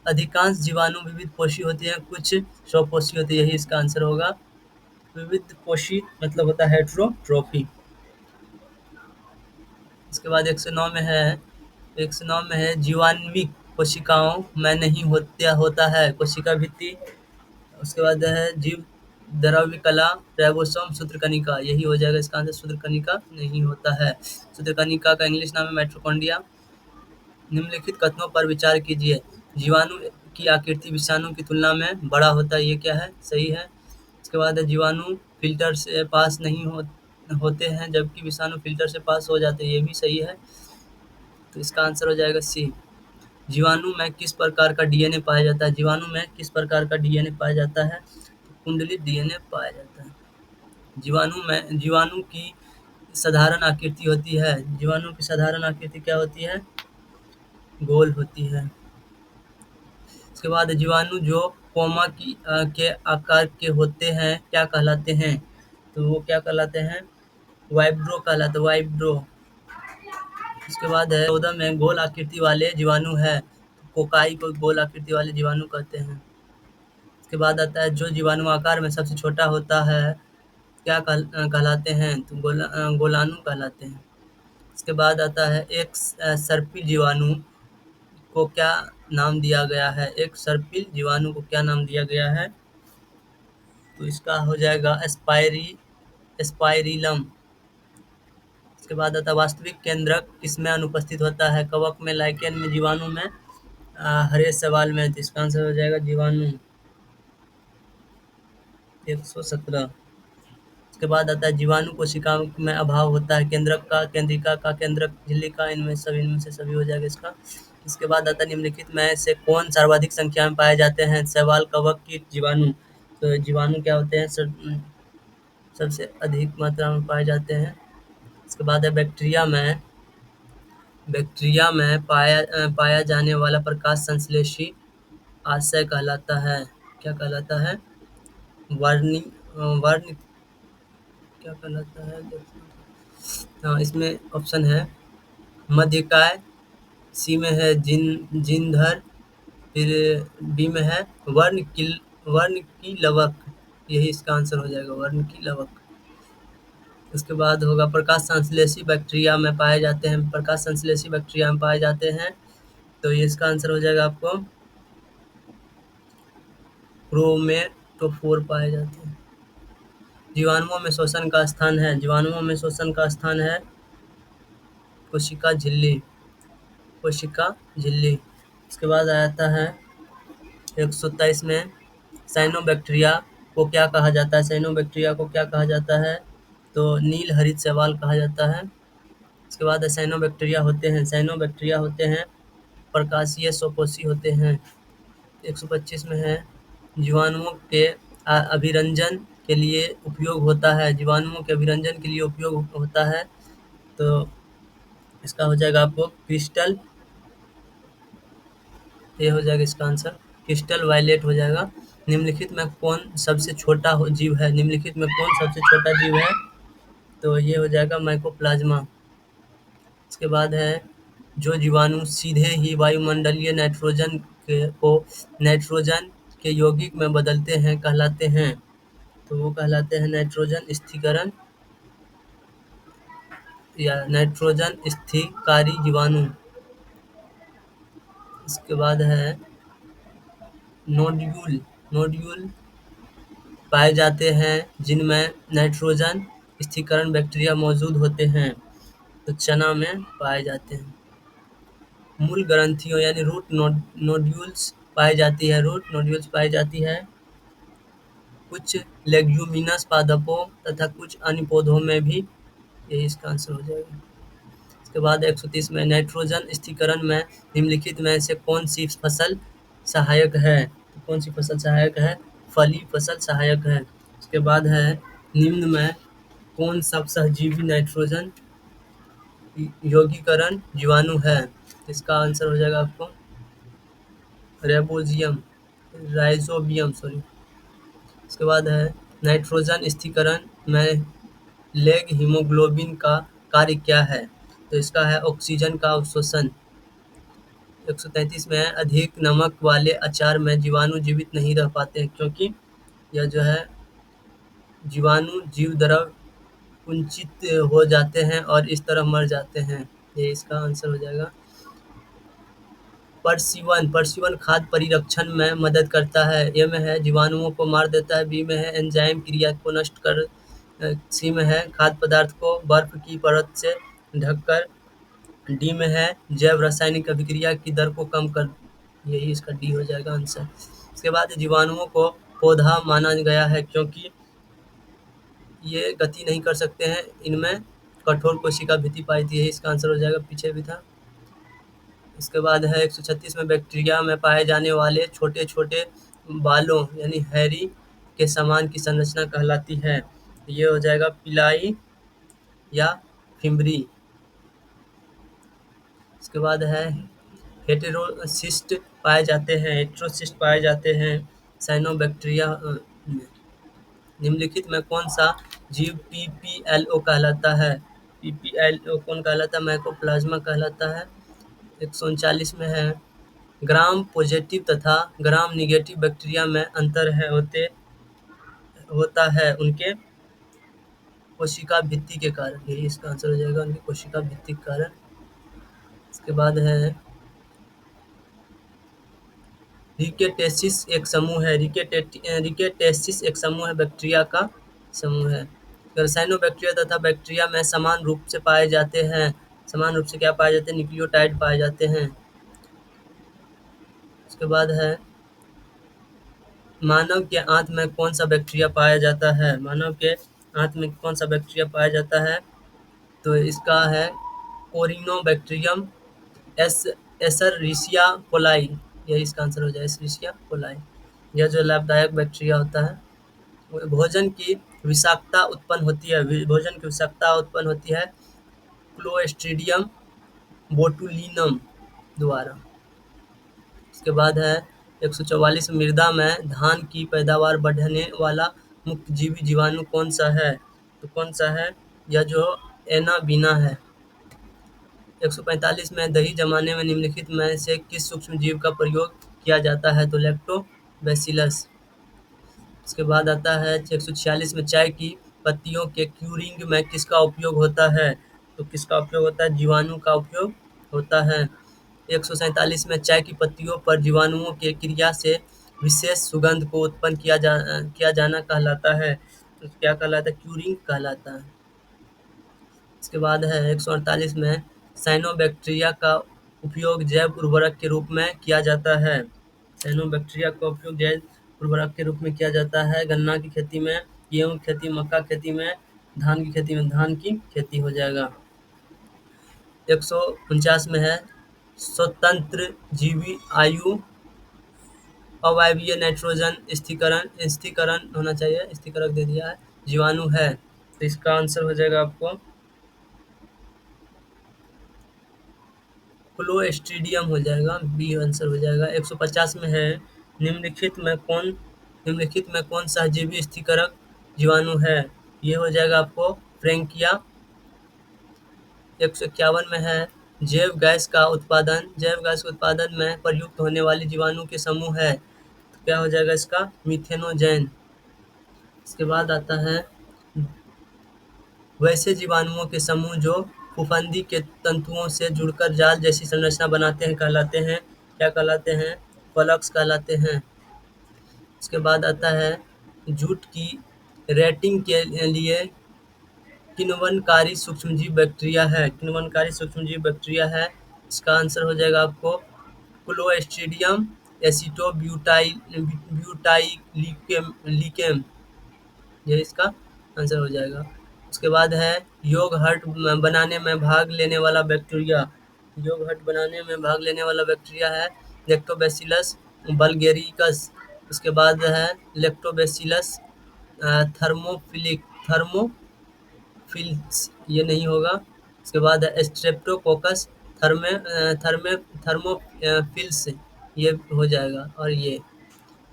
अधिकांश जीवाणु विविध पोषी होती हैं, कुछ स्वपोषी होती है, यही इसका आंसर होगा। विविध पोषी मतलब होता है हेटेरोट्रॉफी। इसके बाद 109 में है, 109 में है जीवाणुविक कोशिकाओं में नहीं होता है कोशिका भित्ति। उसके बाद है जीव द्रव्य कला, राइबोसोम, सूत्रकनिका, यही हो जाएगा इसका आंसर। सूत्रकनिका नहीं होता है। सूत्रकनिका का इंग्लिश नाम है माइटोकॉन्ड्रिया। निम्नलिखित कथनों पर विचार कीजिए। जीवाणु की आकृति विषाणु की तुलना में बड़ा होता है, ये क्या है? सही है। इसके बाद है जीवाणु फिल्टर से पास नहीं होते हैं, जबकि विषाणु फिल्टर से पास हो जाते हैं, ये भी सही है। तो इसका आंसर हो जाएगा सी। जीवाणु में किस प्रकार का डीएनए पाया जाता है? जीवाणु में किस प्रकार का डीएनए पाया जाता है? तो कुंडलित डीएनए पाया जाता है। जीवाणु की साधारण आकृति होती है। जीवाणु की साधारण आकृति क्या होती है? गोल होती है। इसके बाद जीवाणु जो कोमा के आकार के होते हैं क्या कहलाते हैं? तो वो क्या कहलाते हैं? वाइब्रो कहलाते हैं, वाइब्रो। इसके बाद है 14 में गोल आकृति वाले जीवाणु है। कोकाई को गोल आकृति वाले जीवाणु कहते हैं। इसके बाद आता है जो जीवाणु आकार में सबसे छोटा होता है क्या कहलाते हैं? तो गोलाणु कहलाते हैं। इसके बाद आता है एक सर्पिल जीवाणु को क्या नाम दिया गया है? एक सर्पिल जीवाणु को क्या नाम दिया गया है? तो इसका हो जाएगा स्पाइरिलम। इसके बाद आता है वास्तविक केंद्रक किसमें अनुपस्थित होता है? कवक में, लाइकेन में, जीवाणु में, हरे सवाल में। तो इसका आंसर हो जाएगा जीवाणु। 117। इसके बाद आता है जीवाणु कोशिका में अभाव होता है केंद्रक का, केंद्रिका का, केंद्रक झिल्ली का, इनमें से सभी हो जाएगा इसका। इसके बाद आता है निम्नलिखित में से कौन सर्वाधिक संख्या में पाए जाते हैं? शैवाल, कवक, कीट, जीवाणु। तो जीवाणु क्या होते हैं? सबसे अधिक मात्रा में पाए जाते हैं। इसके बाद है बैक्टीरिया में पाया जाने वाला प्रकाश संश्लेषी आशय कहलाता है, क्या कहलाता है? वर्ण क्या कहलाता है? हाँ, इसमें ऑप्शन है मध्यकाय, सी में है जिनधर, फिर बी में है वर्ण की लवक, यही इसका आंसर हो जाएगा, वर्ण की लवक। उसके बाद होगा प्रकाश संश्लेषी बैक्टीरिया में पाए जाते हैं, प्रकाश संश्लेषी बैक्टीरिया में पाए जाते हैं। तो ये इसका आंसर हो जाएगा आपको क्रोमेटोफोर पाए जाते हैं। जीवाणुओं में शोषण का स्थान है, जीवाणुओं में शोषण का स्थान है कोशिका झिल्ली, कोशिका झिल्ली। इसके बाद आता है 127 में साइनोबैक्टीरिया को क्या कहा जाता है? साइनोबैक्टीरिया को क्या कहा जाता है? तो नील हरित शैवाल कहा जाता है। इसके बाद साइनोबैक्टीरिया होते हैं प्रकाशीय स्वपोषी होते हैं। 125 में है जीवाणुओं के अभिरंजन के लिए उपयोग होता है, जीवाणुओं के अभिरंजन के लिए उपयोग होता है। तो इसका हो जाएगा आपको क्रिस्टल, ये हो जाएगा इसका आंसर, क्रिस्टल वायलेट हो जाएगा। निम्नलिखित में कौन सबसे छोटा जीव है? निम्नलिखित में कौन सबसे छोटा जीव है? तो ये हो जाएगा माइकोप्लाज्मा। इसके बाद है जो जीवाणु सीधे ही वायुमंडलीय नाइट्रोजन के यौगिक में बदलते हैं कहलाते हैं? तो वो कहलाते हैं नाइट्रोजन स्थिरीकरण या नाइट्रोजन स्थिरकारी जीवाणु। इसके बाद है नोड्यूल पाए जाते हैं जिनमें नाइट्रोजन स्थिरीकरण बैक्टीरिया मौजूद होते हैं, तो चना में पाए जाते हैं। मूल ग्रंथियों यानी रूट नोड्यूल्स पाई जाती है कुछ लेग्यूमिनस पादपों तथा कुछ अन्य पौधों में भी, यही इसका आंसर हो जाएगा। इसके बाद 130 में नाइट्रोजन स्थिरीकरण में निम्नलिखित में से कौन सी फसल सहायक है? तो कौन सी फसल सहायक है? फली फसल सहायक है। उसके बाद है निम्न में कौन सा सहजीवी नाइट्रोजन यौगिकरण जीवाणु है? इसका आंसर हो जाएगा आपको राइजोबियम। इसके बाद है नाइट्रोजन स्थिरीकरण में लेग हीमोग्लोबिन का कार्य क्या है? तो इसका है ऑक्सीजन का अवशोषण, 133 में है, अधिक नमक वाले अचार में जीवाणु जीवित नहीं रह पाते हैं, क्योंकि यह जो है जीवाणु जीव द्रव कुंचित हो जाते हैं और इस तरह मर जाते हैं। ये इसका आंसर हो जाएगा। परसीवन परसीवन खाद्य परिरक्षण में मदद करता है। ए में है जीवाणुओं को मार देता है। बी में है एंजाइम क्रिया को नष्ट कर। सी में है खाद्य पदार्थ को बर्फ की परत से ढककर। डी में है जैव रासायनिक अभिक्रिया की दर को कम कर। यही इसका डी हो जाएगा आंसर। इसके बाद जीवाणुओं को पौधा माना गया है क्योंकि ये गति नहीं कर सकते हैं, इनमें कठोर कोशिका भित्ति पाई थी। यही इसका आंसर हो जाएगा, पीछे भी था। इसके बाद है 136 में बैक्टीरिया में पाए जाने वाले छोटे छोटे बालों यानी हैरी के समान की संरचना कहलाती है। ये हो जाएगा पिलाई या फिम्बरी। इसके बाद है हेटेरोसिस्ट पाए जाते हैं, हेटेरोसिस्ट पाए जाते हैं साइनोबैक्टीरिया में। निम्नलिखित में कौन सा जीव पीपीएलओ कहलाता है? पीपीएलओ कौन कहलाता है? माइकोप्लाज्मा कहलाता है। 139 में है ग्राम पॉजिटिव तथा ग्राम निगेटिव बैक्टीरिया में अंतर है होता है उनके कोशिका भित्ति के कारण। यही इसका आंसर हो जाएगा, उनकी कोशिका भित्ति के कारण। इसके बाद है रिकेटेसिस एक समूह है। रिकेटेसिस एक समूह है, बैक्टीरिया का समूह है। साइनोबैक्टीरिया तथा बैक्टीरिया में समान रूप से पाए जाते हैं। समान रूप से क्या पाए जाते हैं? न्यूक्लियोटाइड पाए जाते हैं। उसके बाद है मानव के आंत में कौन सा बैक्टीरिया पाया जाता है? मानव के आंत में कौन सा बैक्टीरिया पाया जाता है? तो इसका है कोरिनोबैक्टीरियम एसरिशिया कोलाई। यही इसका आंसर हो जाए, एसरिशिया कोलाई। यह जो लाभदायक बैक्टीरिया होता है भोजन की विषाक्तता उत्पन्न होती है। भोजन की विषाक्तता उत्पन्न होती है क्लोस्ट्रीडियम बोटुलिनम द्वारा। इसके बाद है 144 मृदा में धान की पैदावार बढ़ाने वाला मुख्य जीवी जीवाणु कौन सा है? तो कौन सा है? यह जो एनाबीना है। 145 में दही जमाने में निम्नलिखित में से किस सूक्ष्म जीव का प्रयोग किया जाता है? तो लैक्टोबैसिलस। इसके बाद आता है 146 में चाय की पत्तियों के क्यूरिंग में किसका उपयोग होता है? तो किसका उपयोग होता है? जीवाणु का उपयोग होता है। 147 में चाय की पत्तियों पर जीवाणुओं के क्रिया से विशेष सुगंध को उत्पन्न किया जाना कहलाता है। तो क्या कहलाता है? क्यूरिंग कहलाता है। इसके बाद है 148 में साइनोबैक्टीरिया का उपयोग जैव उर्वरक के रूप में किया जाता है। साइनोबैक्टीरिया का उपयोग जैव उर्वरक के रूप में किया जाता है गन्ना की खेती में, गेहूं की खेती, मक्का खेती में, धान की खेती में। धान की खेती हो जाएगा। 149 में है स्वतंत्र जीवी आयु अवायवीय नाइट्रोजन स्थिरीकरण होना चाहिए, स्थिरीकरण दे दिया है, जीवाणु है। तो इसका आंसर हो जाएगा आपको क्लोस्ट्रीडियम हो जाएगा, बी आंसर हो जाएगा। 150 में है निम्नलिखित में कौन सहजीवी स्थिरीकरण जीवाणु है? ये हो जाएगा आपको फ्रैंकिया। 151 में है जैव गैस के उत्पादन में प्रयुक्त होने वाली जीवाणु के समूह है। तो क्या हो जाएगा इसका? मीथेनोजेन। इसके बाद आता है वैसे जीवाणुओं के समूह जो फफूंदी के तंतुओं से जुड़कर जाल जैसी संरचना बनाते हैं कहलाते हैं, क्या कहलाते हैं? फलक्स कहलाते हैं। इसके बाद आता है जूट की रेटिंग के लिए किण्वनकारी सूक्ष्मजीव बैक्टीरिया है। किण्वनकारी सूक्ष्मजीव बैक्टीरिया है। इसका आंसर हो जाएगा आपको क्लोस्ट्रीडियम एसिटोब्यूटाइलिकम। ये इसका आंसर हो जाएगा। उसके बाद है योगहर्ट बनाने में भाग लेने वाला बैक्टीरिया। योगहर्ट बनाने में भाग लेने वाला बैक्टीरिया है लैक्टोबैसिलस बल्गेरिकस। उसके बाद है लैक्टोबैसिलस थर्मोफिल्स, ये नहीं होगा। उसके बाद है स्ट्रेप्टोकोकस थर्मोफिल्स, ये हो जाएगा। और ये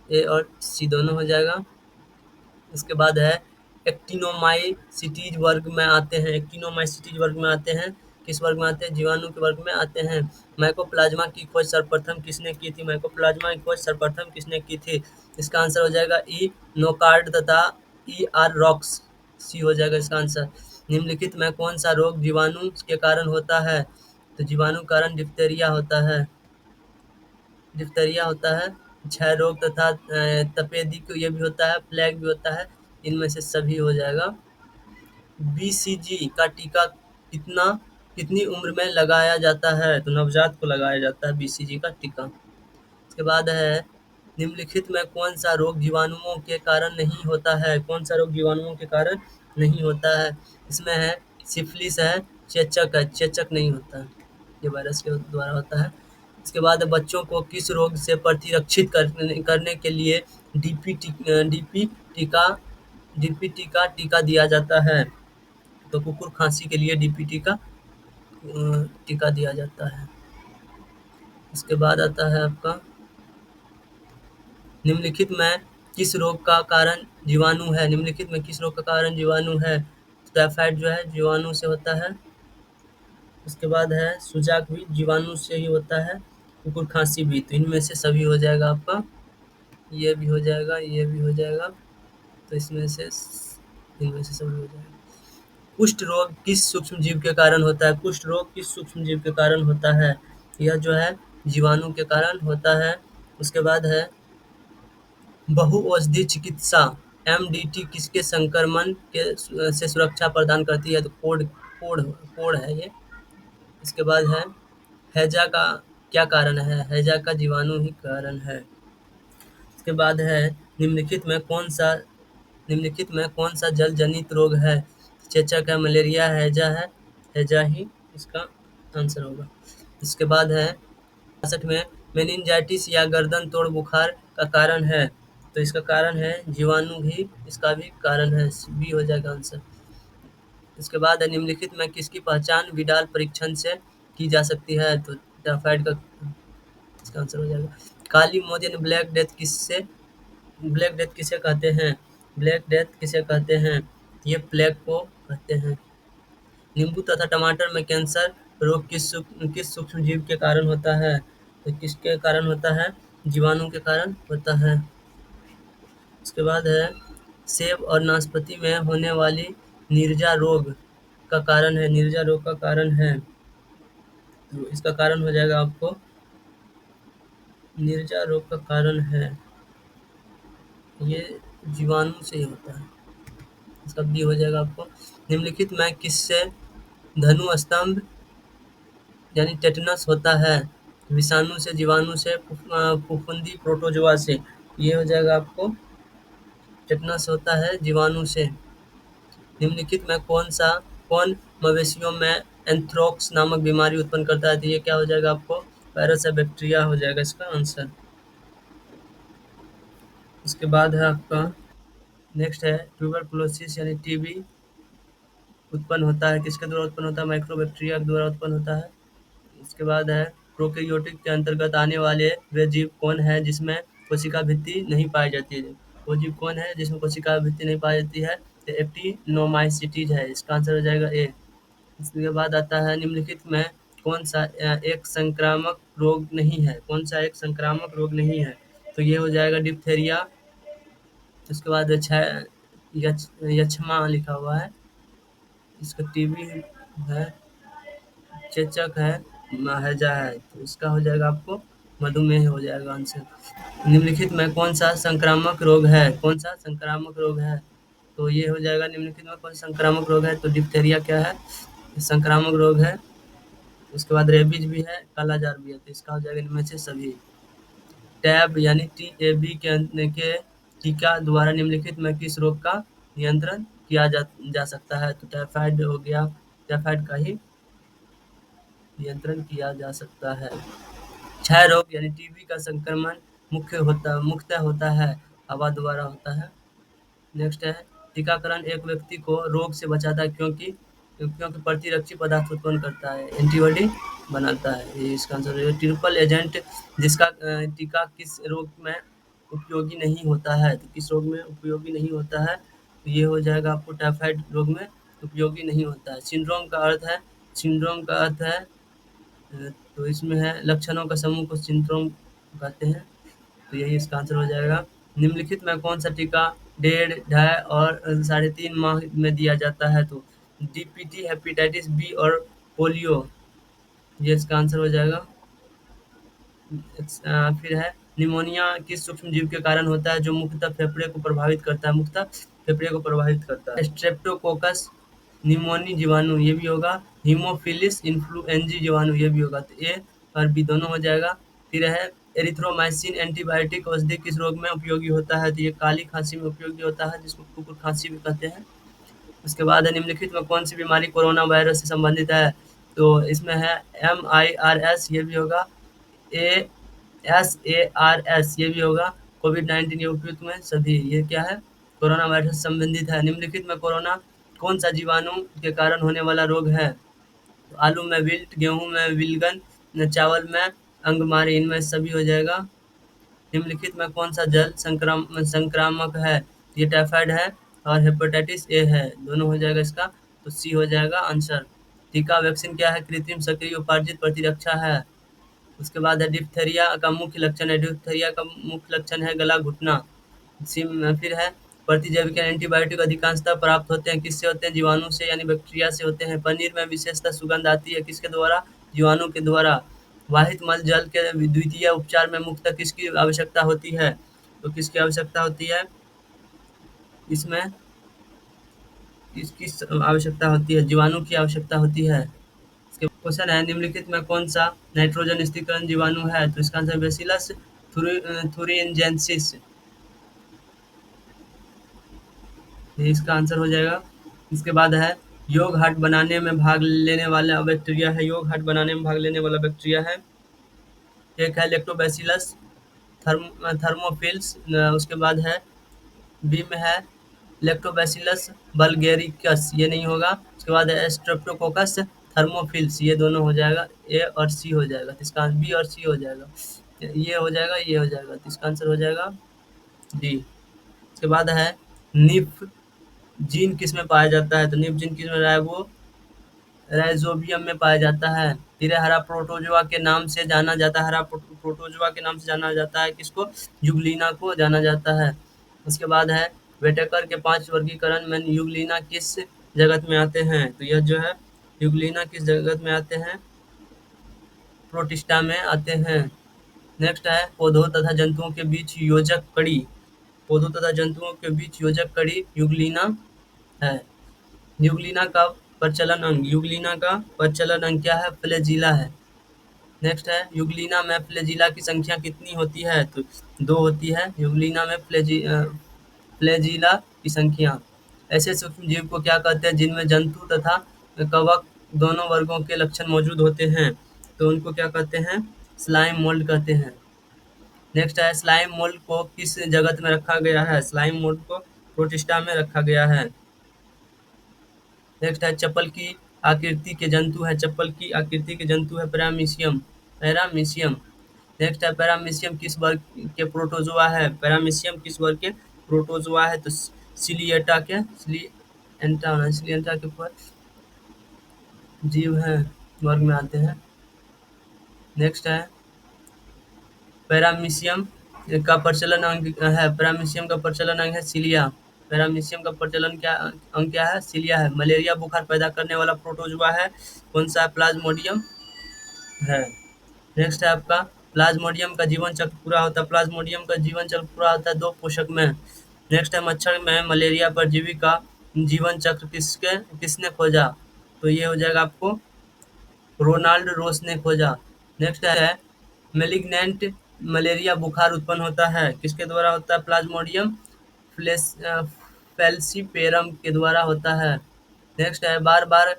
ए और सी दोनों हो जाएगा। इसके बाद है एक्टिनोमाइसीटीज वर्ग में आते हैं। एक्टिनोमाइसीटीज वर्ग में आते हैं किस वर्ग में आते हैं? जीवाणु के वर्ग में आते हैं। माइकोप्लाज्मा की खोज सर्वप्रथम किसने की थी? माइकोप्लाज्मा की खोज सर्वप्रथम किसने की थी? इसका आंसर हो जाएगा ई नोकार्ड तथा ई आर रॉक्स। सी हो जाएगा इसका आंसर। निम्नलिखित में कौन सा रोग जीवाणु के कारण होता है? तो जीवाणु कारण डिप्थीरिया होता है। डिप्थीरिया होता है, क्षय रोग तथा तपेदिक ये भी होता है, प्लेग भी होता है। इनमें से सभी हो जाएगा। बीसीजी का टीका कितना कितनी उम्र में लगाया जाता है? तो नवजात को लगाया जाता है बीसीजी का टीका। इसके बाद है निम्नलिखित में कौन सा रोग जीवाणुओं के कारण नहीं होता है? कौन सा रोग जीवाणुओं के कारण नहीं होता है? इसमें है सिफिलिस है, चेचक है। चेचक नहीं होता है, ये वायरस के द्वारा होता है। इसके बाद बच्चों को किस रोग से प्रतिरक्षित करने के लिए डीपीटी का टीका दिया जाता है? तो कुकुर खांसी के लिए डीपीटी का टीका दिया जाता है। इसके बाद आता है आपका निम्नलिखित में किस रोग का कारण जीवाणु है? निम्नलिखित में किस रोग का कारण जीवाणु है? टाइफाइड जो है जीवाणु से होता है। उसके बाद है सुजाक भी जीवाणु से ही होता है, कुकुर खांसी भी। तो इनमें से सभी हो जाएगा आपका, ये भी हो जाएगा, ये भी हो जाएगा। तो इनमें से सभी हो जाएगा। कुष्ठ रोग किस सूक्ष्म जीव के कारण होता है? कुष्ठ रोग किस सूक्ष्म जीव के कारण होता है? यह जो है जीवाणु के कारण होता है। उसके बाद है बहुऔषधीय चिकित्सा एमडीटी किसके संक्रमण से सुरक्षा प्रदान करती है? तो कोढ़ है ये। इसके बाद है हैजा का क्या कारण है? हैजा का जीवाणु ही कारण है। इसके बाद है निम्नलिखित में कौन सा जल जनित रोग है? चेचक है, मलेरिया है, हैजा है। हैजा ही इसका आंसर होगा। इसके बाद है 62 में मेनिंजाइटिस या गर्दन तोड़ बुखार का कारण है? तो इसका कारण है जीवाणु ही इसका भी कारण है। बी हो जाएगा आंसर। इसके बाद है निम्नलिखित में किसकी पहचान विडाल परीक्षण से की जा सकती है? तो टाइफाइड का इसका आंसर हो जाएगा। काली मौत यानी ब्लैक डेथ किसे कहते हैं? ब्लैक डेथ किसे कहते हैं? ये प्लेग को कहते हैं। नींबू तथा टमाटर में कैंसर रोग किस सूक्ष्म जीव के कारण होता है? तो किसके कारण होता है? जीवाणु के कारण होता है। उसके बाद है सेब और नाशपाती में होने वाली नीरजा रोग का कारण है। नीरजा रोग का कारण है, तो इसका कारण हो जाएगा आपको, नीरजा रोग का कारण है ये जीवाणु से ही होता है। इसका बी हो जाएगा आपको। निम्नलिखित में किससे धनु स्तंभ यानी टेटनस होता है? विषाणु से, जीवाणु से, फफूंदी, प्रोटोजोआ से। ये हो जाएगा आपको, टेटनस होता है जीवाणु से। निम्नलिखित में कौन मवेशियों में एंथ्रेक्स नामक बीमारी उत्पन्न करता है? तो ये क्या हो जाएगा आपको, वायरस या बैक्टीरिया हो जाएगा इसका आंसर। इसके बाद है आपका नेक्स्ट है ट्यूबरकुलोसिस यानी टीबी उत्पन्न होता है किसके द्वारा उत्पन्न होता है? माइक्रोबैक्टीरिया के द्वारा उत्पन्न होता है। इसके बाद है प्रोकैरियोटिक के अंतर्गत आने वाले वे जीव कौन है जिसमें कोशिका भित्ति नहीं पाई जाती है? वो जीव कौन है जिसमें कोशिका भित्ति नहीं पाई जाती है? तो एक्टिनोमाइसीटीज है। इसका आंसर हो जाएगा ए। इसके बाद आता है निम्नलिखित में कौन सा एक संक्रामक रोग नहीं है? कौन सा एक संक्रामक रोग नहीं है? तो ये हो जाएगा डिप्थीरिया। उसके बाद यक्ष्मा लिखा हुआ है। इसका टीबी है, चेचक है, हैजा है। तो इसका हो जाएगा आपको मधुमेह हो जाएगा आंसर। निम्नलिखित में कौन सा संक्रामक रोग है? कौन सा संक्रामक रोग है? तो ये हो जाएगा निम्नलिखित में कौन सा संक्रामक रोग है? तो डिप्थीरिया क्या है? संक्रामक रोग है। उसके बाद रेबीज भी है, कालाजार भी है। तो इसका हो जाएगा इनमें से सभी। टैब यानी टीएबी के टीका द्वारा निम्नलिखित में किस रोग का नियंत्रण किया जा सकता है? तो टाइफाइड हो गया, टाइफाइड का ही नियंत्रण किया जा सकता है। क्षय रोग यानी टीबी का संक्रमण मुख्यतः होता है हवा द्वारा होता है। नेक्स्ट है टीकाकरण एक व्यक्ति को रोग से बचाता है क्योंकि प्रतिरक्षी पदार्थ उत्पन्न करता है, एंटीबॉडी बनाता है। ये इसका आंसर है। ट्रिपल एजेंट जिसका टीका किस रोग में उपयोगी नहीं होता है? तो किस रोग में उपयोगी नहीं होता है? तो ये हो जाएगा आपको टाइफाइड रोग में उपयोगी नहीं होता है। सिंड्रोम का अर्थ है सिंड्रोम का अर्थ है तो इसमें है लक्षणों का समूह को सिंड्रोम कहते हैं। तो यही इसका आंसर हो जाएगा। निम्नलिखित में कौन सा टीका 1.5, 2.5 और 3.5 माह में दिया जाता है? तो डीपीटी, हेपेटाइटिस बी और पोलियो, ये इसका आंसर हो जाएगा। फिर है निमोनिया किस सूक्ष्म जीव के कारण होता है जो मुख्यतः फेफड़े को प्रभावित करता है? मुख्यतः फेफड़े को प्रभावित करता है। स्ट्रेप्टोकोकस निमोनी जीवाणु, ये भी होगा। हीमोफिलिस इन्फ्लुएंजी जीवाणु, ये भी होगा। तो ए और बी दोनों हो जाएगा। फिर है एरिथ्रोमाइसिन एंटीबायोटिक औषधि किस रोग में उपयोगी होता है? तो ये काली खांसी में उपयोगी होता है, जिसको कुकुर खांसी भी कहते हैं। उसके बाद है निम्नलिखित में कौन सी बीमारी कोरोना वायरस से संबंधित है? तो इसमें है MIRS, ये भी होगा। ASARS, ये भी होगा। कोविड-19, ये उपयुक्त में सभी, ये क्या है? कोरोना वायरस से संबंधित है। निम्नलिखित में कोरोना कौन सा जीवाणु के कारण होने वाला रोग है? तो आलू में विल्ट, गेहूं में विल्गन, चावल में अंगमारी, इनमें सभी हो जाएगा। निम्नलिखित में कौन सा जल संक्रामक है? ये टाइफाइड है और हेपेटाइटिस ए है, दोनों हो जाएगा इसका। तो सी हो जाएगा आंसर। टीका वैक्सीन क्या है? कृत्रिम सक्रिय उपार्जित प्रतिरक्षा है। उसके बाद है डिप्थेरिया का मुख्य लक्षण है, डिप्थेरिया का मुख्य लक्षण है गला घुटना। फिर है प्रतिजैविक एंटीबायोटिक अधिकांशतः प्राप्त होते हैं किससे होते हैं? जीवाणु से यानी बैक्टीरिया से होते हैं। पनीर में विशेषतः सुगंध आती है किसके द्वारा? जीवाणु के द्वारा। वाहित मल जल के द्वितीय उपचार में मुख्यतः किसकी आवश्यकता होती है? तो किसकी आवश्यकता होती है इसमें? किसकी आवश्यकता होती है? जीवाणु की आवश्यकता होती है। इसके क्वेश्चन है निम्नलिखित में कौन सा नाइट्रोजन स्थिरीकरण जीवाणु है? तो इसका आंसर बेसिलस थुरिनजेंसिस, ये इसका आंसर हो जाएगा। इसके बाद है योग हार्ट बनाने में भाग लेने वाला बैक्टीरिया है, योग हार्ट बनाने में भाग लेने वाला बैक्टीरिया है। एक है लेक्टोबैसिलस थर्मोफिल्स, उसके बाद है बी में है लेक्टोबैसिलस बल्गेरिकस, ये नहीं होगा। उसके बाद है स्ट्रेप्टोकोकस थर्मोफिल्स, ये दोनों हो जाएगा। ए और सी हो जाएगा, तो इसका बी और सी हो जाएगा। ये हो जाएगा, ये हो जाएगा, तो इसका आंसर हो जाएगा डी। उसके बाद है निफ जीन किस में पाया जाता है? तो निफ जीन किस में रहा है? वो राइजोबियम में पाया जाता है। फिर हरा प्रोटोजोआ के नाम से जाना जाता है, हरा प्रोटोजोआ के नाम से जाना जाता है किसको? यूग्लिना को जाना जाता है। उसके बाद है व्हिटेकर के 5 वर्गीकरण में यूग्लिना किस जगत में आते हैं? तो यह जो है यूग्लिना किस जगत में आते हैं? प्रोटिस्टा में आते हैं। नेक्स्ट है पौधों तथा जंतुओं के बीच योजक कड़ी, पौधों तथा जंतुओं के बीच योजक कड़ी यूग्लिना है। यूग्लिना का प्रचलन अंग, यूग्लिना का प्रचलन अंग क्या है? फ्लैजिला है। नेक्स्ट है यूग्लिना में फ्लैजिला की संख्या कितनी होती है? तो 2 होती है यूग्लिना में फ्लैजिला की संख्या। ऐसे सूक्ष्म जीव को क्या कहते हैं जिनमें जंतु तथा कवक दोनों वर्गों के लक्षण मौजूद होते हैं? तो उनको क्या कहते हैं? स्लाइम मोल्ड कहते हैं। नेक्स्ट है स्लाइम मोल्ड को किस जगत में रखा गया है? स्लाइम मोल्ड को प्रोटिस्टा में रखा गया है। नेक्स्ट है चप्पल की आकृति के जंतु है, चप्पल की आकृति के जंतु है पैरामीशियम, पैरामीशियम। नेक्स्ट है पैरामीशियम किस वर्ग के प्रोटोजोआ है? पैरामीशियम किस वर्ग के प्रोटोजोआ है? तो सिलिएटा के, सिलिएंटा के जीव हैं, वर्ग में आते हैं। नेक्स्ट है पैरामीशियम का प्रचलन अंग है, पैरामीशियम का प्रचलन अंग है सिलिया। पैरामीशियम का प्रचलन क्या अंग क्या है? सिलिया है। मलेरिया बुखार पैदा करने वाला प्रोटोजोआ है कौन सा? प्लाज्मोडियम है। नेक्स्ट है आपका प्लाज्मोडियम का जीवन चक्र पूरा होता है, प्लाज्मोडियम का जीवन चक्र पूरा होता है 2 पोषक में। नेक्स्ट है मच्छर में मलेरिया परजीवी का जीवन चक्र किसने खोजा? तो ये हो जाएगा आपको रोनाल्ड रोस ने खोजा। नेक्स्ट है मेलिग्नेंट मलेरिया बुखार उत्पन्न होता है किसके द्वारा होता है? प्लाज्मोडियम फैल्सीपेरम के द्वारा होता है। नेक्स्ट है बार बार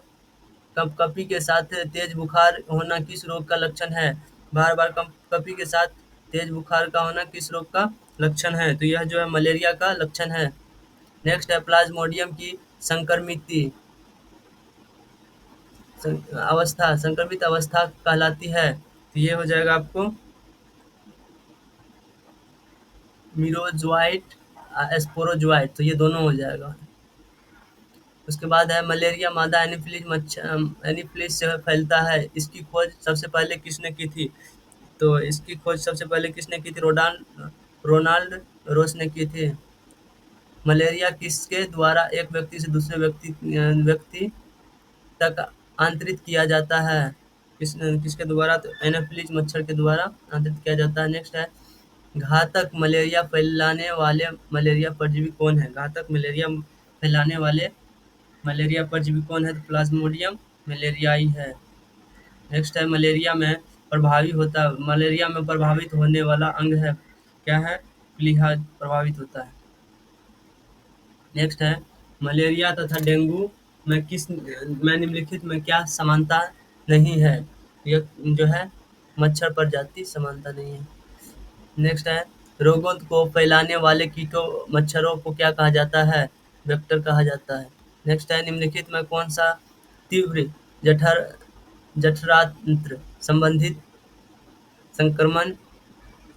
कंपकपी के साथ तेज बुखार होना किस रोग का लक्षण है? बार बार कंपकपी के साथ तेज बुखार का होना किस रोग का लक्षण है? तो यह जो है मलेरिया का लक्षण है। नेक्स्ट है प्लाज्मोडियम की संक्रमित अवस्था, संक्रमित अवस्था कहलाती है। तो ये हो जाएगा आपको मीरोजोआइट स्पोरोजोआइट, तो ये दोनों हो जाएगा। उसके बाद है मलेरिया मादा एनीफिलिस से फैलता है, इसकी खोज सबसे पहले किसने की थी? तो इसकी खोज सबसे पहले किसने की थी? रोनाल्ड रोस ने की थी। मलेरिया किसके द्वारा एक व्यक्ति से दूसरे व्यक्ति तक आंतरित किया जाता है? किसके द्वारा? तो एनाफिलिस मच्छर के द्वारा आंतरित किया जाता है। नेक्स्ट है घातक मलेरिया फैलाने वाले मलेरिया परजीवी कौन है? घातक मलेरिया फैलाने वाले मलेरिया परजीवी कौन है? तो प्लाज्मोडियम मलेरियाई है। नेक्स्ट है मलेरिया में प्रभावित होने वाला अंग है, क्या है? प्लीहा प्रभावित होता है। नेक्स्ट है मलेरिया तथा डेंगू में निम्नलिखित में क्या समानता नहीं है? यह जो है मच्छर प्रजाति समानता नहीं है। नेक्स्ट है रोगों को फैलाने वाले कीटों मच्छरों को क्या कहा जाता है? वेक्टर कहा जाता है। नेक्स्ट है निम्नलिखित में कौन सा तीव्र जठर जठरांत्र संबंधित संक्रमण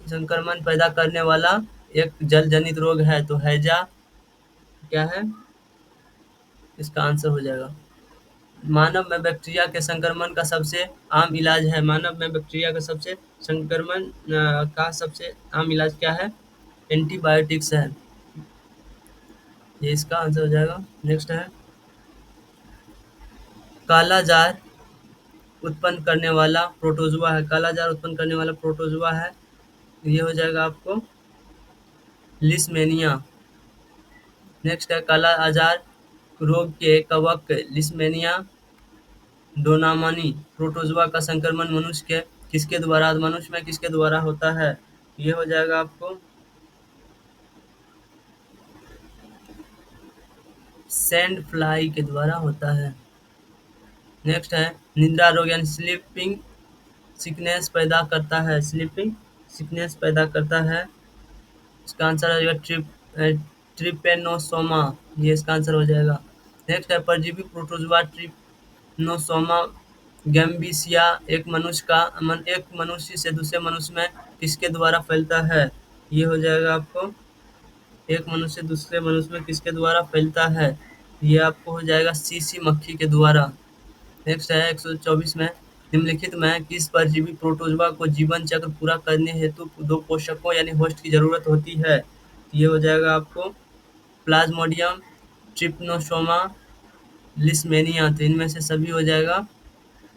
संक्रमण पैदा करने वाला एक जल जनित रोग है? तो हैजा क्या है? इसका आंसर हो जाएगा मानव में बैक्टीरिया के संक्रमण का सबसे आम इलाज है। मानव में बैक्टीरिया का सबसे संक्रमण का सबसे आम इलाज क्या है? एंटीबायोटिक्स है। ये इसका आंसर हो जाएगा। नेक्स्ट है काला जार उत्पन्न करने वाला प्रोटोजुआ है। काला जार उत्पन्न करने वाला प्रोटोजुआ है, ये हो जाएगा आपको लिस्मेनिया। नेक्स्ट है काला आजार रोग के कवक लिस्मेनिया डोनामनी प्रोटोजुआ का संक्रमण मनुष्य में किसके द्वारा होता है? ये हो जाएगा आपको सैंड फ्लाई के द्वारा होता है। नेक्स्ट है निद्रा रोग यानी स्लीपिंग सिकनेस पैदा करता है। स्लीपिंग सिकनेस पैदा करता है, इसका आंसर हो जाएगा ट्रिपेनोसोमा। ये इसका आंसर हो जाएगा। नेक्स्ट है परजीवी प्रोटोजुआ ट्रिप्नोसोमा गैम्बीसिया एक मनुष्य से दूसरे मनुष्य में किसके द्वारा फैलता है? ये हो जाएगा आपको एक मनुष्य से दूसरे मनुष्य में किसके द्वारा फैलता है? ये आपको हो जाएगा सीसी मक्खी के द्वारा। नेक्स्ट है 124 में निम्नलिखित में किस परजीवी प्रोटोजुआ को जीवन चक्र पूरा करने हेतु दो पोषकों यानी होस्ट की जरूरत होती है? ये हो जाएगा आपको प्लाज्मोडियम ट्रिप्नोसोमा लिस्मेनिया। तो इनमें से सभी हो जाएगा।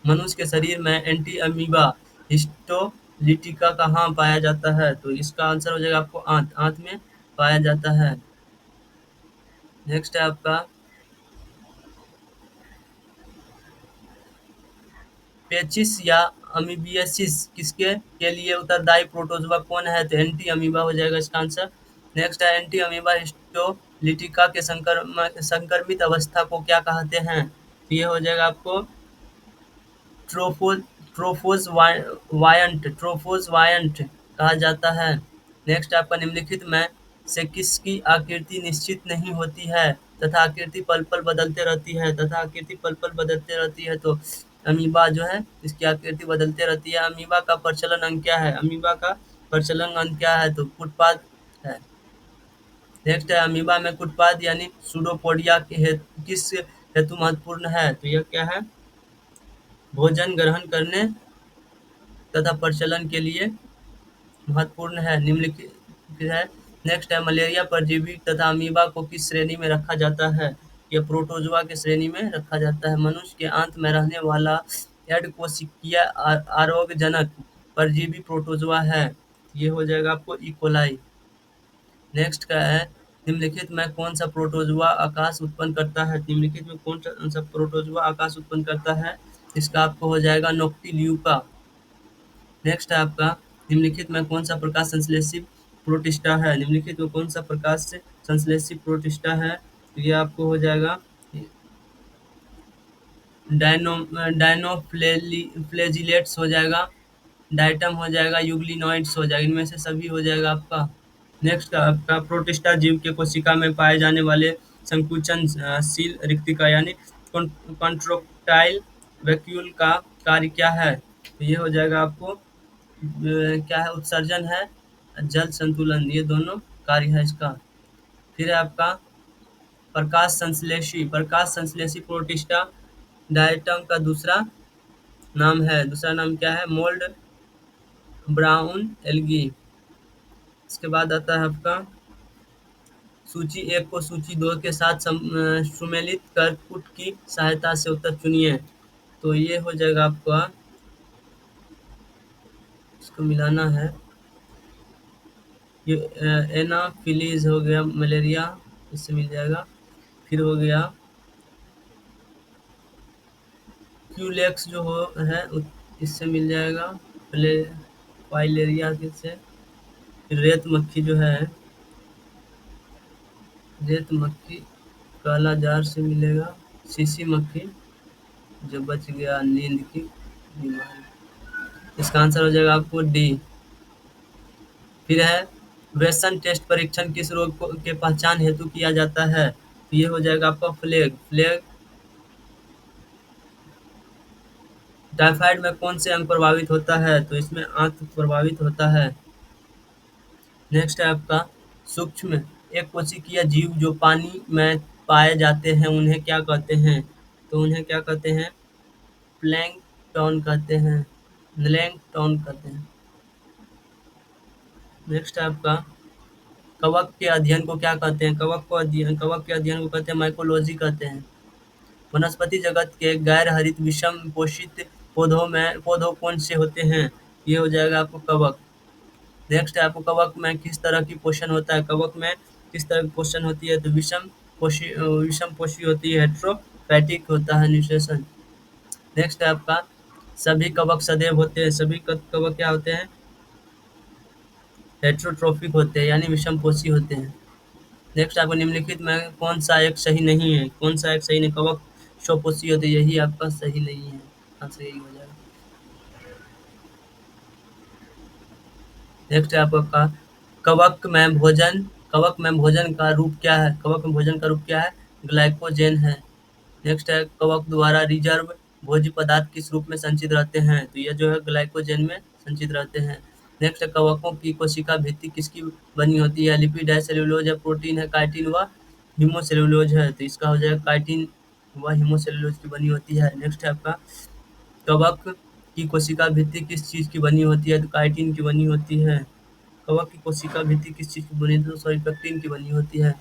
मनुष्य के शरीर में एंटी अमीबा हिस्टोलिटिका कहाँ पाया जाता है? तो इसका आंसर हो जाएगा आपको आंत में पाया जाता है। नेक्स्ट है आपका पेचिस या अमीबियासिस किसके के लिए उत्तरदायी प्रोटोजुआ कौन है? तो एंटी अमीबा हो जाएगा इसका आंसर। नेक्स्ट है एंटी अमीबा हिस्टोलिटिका के संक्रमित अवस्था को क्या कहते हैं? तो ये हो जाएगा आपको ट्रोफो ट्रोफोज ट्रोफोज वायंट कहा जाता है। नेक्स्ट आपका निम्नलिखित में से किसकी आकृति निश्चित नहीं होती है तथा आकृति पल पल बदलते रहती है? तो अमीबा जो है इसकी आकृति बदलते रहती है। अमीबा का प्रचलन अंग क्या है? अमीबा का प्रचलन अंग क्या है? तो कुटपाद है। नेक्स्ट है अमीबा में कुटपाद यानी सूडोपोडिया किस हेतु महत्वपूर्ण है? तो यह क्या है? भोजन ग्रहण करने तथा प्रचलन के लिए महत्वपूर्ण है। निम्नलिखित है। नेक्स्ट है मलेरिया परजीवी तथा अमीबा को किस श्रेणी में रखा जाता है? यह प्रोटोजुआ के श्रेणी में रखा जाता है। मनुष्य के आंत में रहने वाला एडकोशिकीय आरोग्यजनक परजीवी प्रोटोजुआ है। ये हो जाएगा आपको इकोलाई। नेक्स्ट का है निम्नलिखित में कौन सा प्रोटोजुआ आकाश उत्पन्न करता है? निम्नलिखित में कौन सा प्रोटोजुआ आकाश उत्पन्न करता है? इसका आपको हो जाएगा नोक्टिल्यूका। नेक्स्ट है आपका निम्नलिखित में कौन सा प्रकाश संश्लेषित प्रोटिस्टा है? निम्नलिखित में कौन सा प्रकाश संश्लेषित प्रोटिस्टा है? तो ये आपको हो जाएगा डायनोफ्लेजिलेट्स हो जाएगा, डाइटम हो जाएगा, यूग्लिनोइड्स हो जाएगा। इनमें से सभी हो जाएगा आपका। नेक्स्ट का आपका प्रोटिस्टा जीव के कोशिका में पाए जाने वाले संकुचनशील रिक्तिका यानी कॉन्ट्रैक्टाइल वैक्यूल का कार्य क्या है? तो ये हो जाएगा आपको क्या है? उत्सर्जन है, जल संतुलन, ये दोनों कार्य है इसका। फिर है आपका प्रकाश संश्लेषी प्रोटिस्टा डायटम का दूसरा नाम है। दूसरा नाम क्या है? Mould brown algae. इसके बाद आता है आपका सूची 1 को सूची 2 के साथ सुमेलित कर पुट की सहायता से उत्तर चुनिए। तो ये हो जाएगा आपका, इसको मिलाना है। ये एनाफिलीज हो गया मलेरिया, इससे मिल जाएगा। फिर हो गया क्यूलेक्स जो हो है इससे मिल जाएगा। फाइलेरिया से। फिर रेत मक्खी जो है, रेत मक्खी काला जार से मिलेगा। सीसी मक्खी जो बच गया नींद की बीमारी। इसका आंसर हो जाएगा आपको डी। फिर है वेसन टेस्ट परीक्षण किस रोग के पहचान हेतु किया जाता है? तो ये हो जाएगा आपका फ्लेग। टाइफाइड में कौन से अंग प्रभावित होता है? तो इसमें आंत प्रभावित होता है। नेक्स्ट है आपका सूक्ष्म एक कोशिकीय जीव जो पानी में पाए जाते हैं उन्हें क्या कहते हैं? तो उन्हें क्या कहते हैं? प्लैंकटन कहते हैं, प्लैंकटन कहते हैं। नेक्स्ट है आपका कवक के अध्ययन को क्या कहते हैं? कवक के अध्ययन को कहते हैं माइकोलॉजी कहते हैं। वनस्पति जगत के गैर हरित विषम पोषित पौधों कौन से होते हैं? ये हो जाएगा आपको कवक। नेक्स्ट है आपको कवक में किस तरह की पोषण होता है? कवक में किस तरह की पोषण होती है? तो विषम पोषी होती है, हेट्रोफैटिक होता है न्यूट्रिशन। नेक्स्ट है आपका सभी कवक सदैव होते हैं। सभी कवक क्या होते हैं? हेट्रोट्रोफिक होते हैं, यानी विषम पोषी होते हैं। नेक्स्ट आपको निम्नलिखित में कौन सा एक सही नहीं है? कौन सा एक सही नहीं? कवक स्वपोषी होते, यही आपका सही नहीं है। आंसर यही हो जाएगा। नेक्स्ट है आपका कवक में भोजन का रूप क्या है? कवक में भोजन का रूप क्या है? ग्लाइकोजेन है। नेक्स्ट है कवक द्वारा रिजर्व भोज्य पदार्थ किस रूप में संचित रहते हैं? तो यह जो है ग्लाइकोजेन में संचित रहते हैं। नेक्स्ट है कवकों की कोशिका भित्ति किसकी बनी होती है? लिपिड है, सेलुलोज है, प्रोटीन है, काइटिन व हीमोसेलुलोज है। तो इसका हो जाएगा काइटिन व हीमोसेलुलोज की बनी होती है। नेक्स्ट है आपका कवक की कोशिका भित्ति किस चीज की बनी होती है? तो काइटिन की बनी होती है। कवक की कोशिका भित्ति किस चीज की बनी होती है? तो सॉरी पेक्टिन की बनी होती है।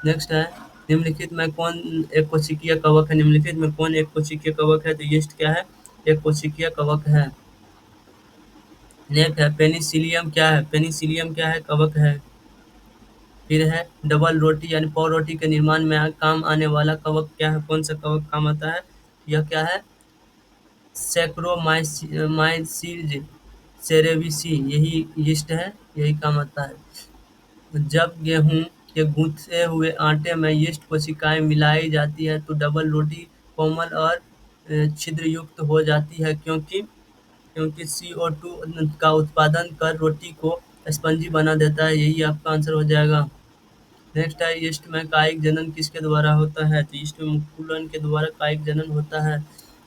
नेक्स्ट है निम्नलिखित में कौन एक कोशिकीय कवक है? निम्नलिखित में कौन एक कोशिकीय कवक है? तो यीस्ट क्या है? एक कोशिकीय कवक है। नेक्स्ट है पेनिसिलियम क्या है? पेनिसिलियम क्या है? कवक है। फिर है डबल रोटी यानी पाव रोटी के निर्माण में काम आने वाला कवक क्या है? कौन सा कवक काम आता है? यह क्या है? सैक्रोमाइसीज सेरेविसी, यही यीस्ट है, यही काम आता है। जब गेहूं के गूंथे हुए आटे में यीस्ट कोशिकाएं मिलाई जाती है तो डबल रोटी कोमल और छिद्रयुक्त हो जाती है क्योंकि CO2 का उत्पादन कर रोटी को स्पंजी बना देता है। यही आपका आंसर हो जाएगा। नेक्स्ट है यीस्ट में कायिक जनन किसके द्वारा होता है? तो यीस्ट में मुकुलन के द्वारा कायिक जनन होता है।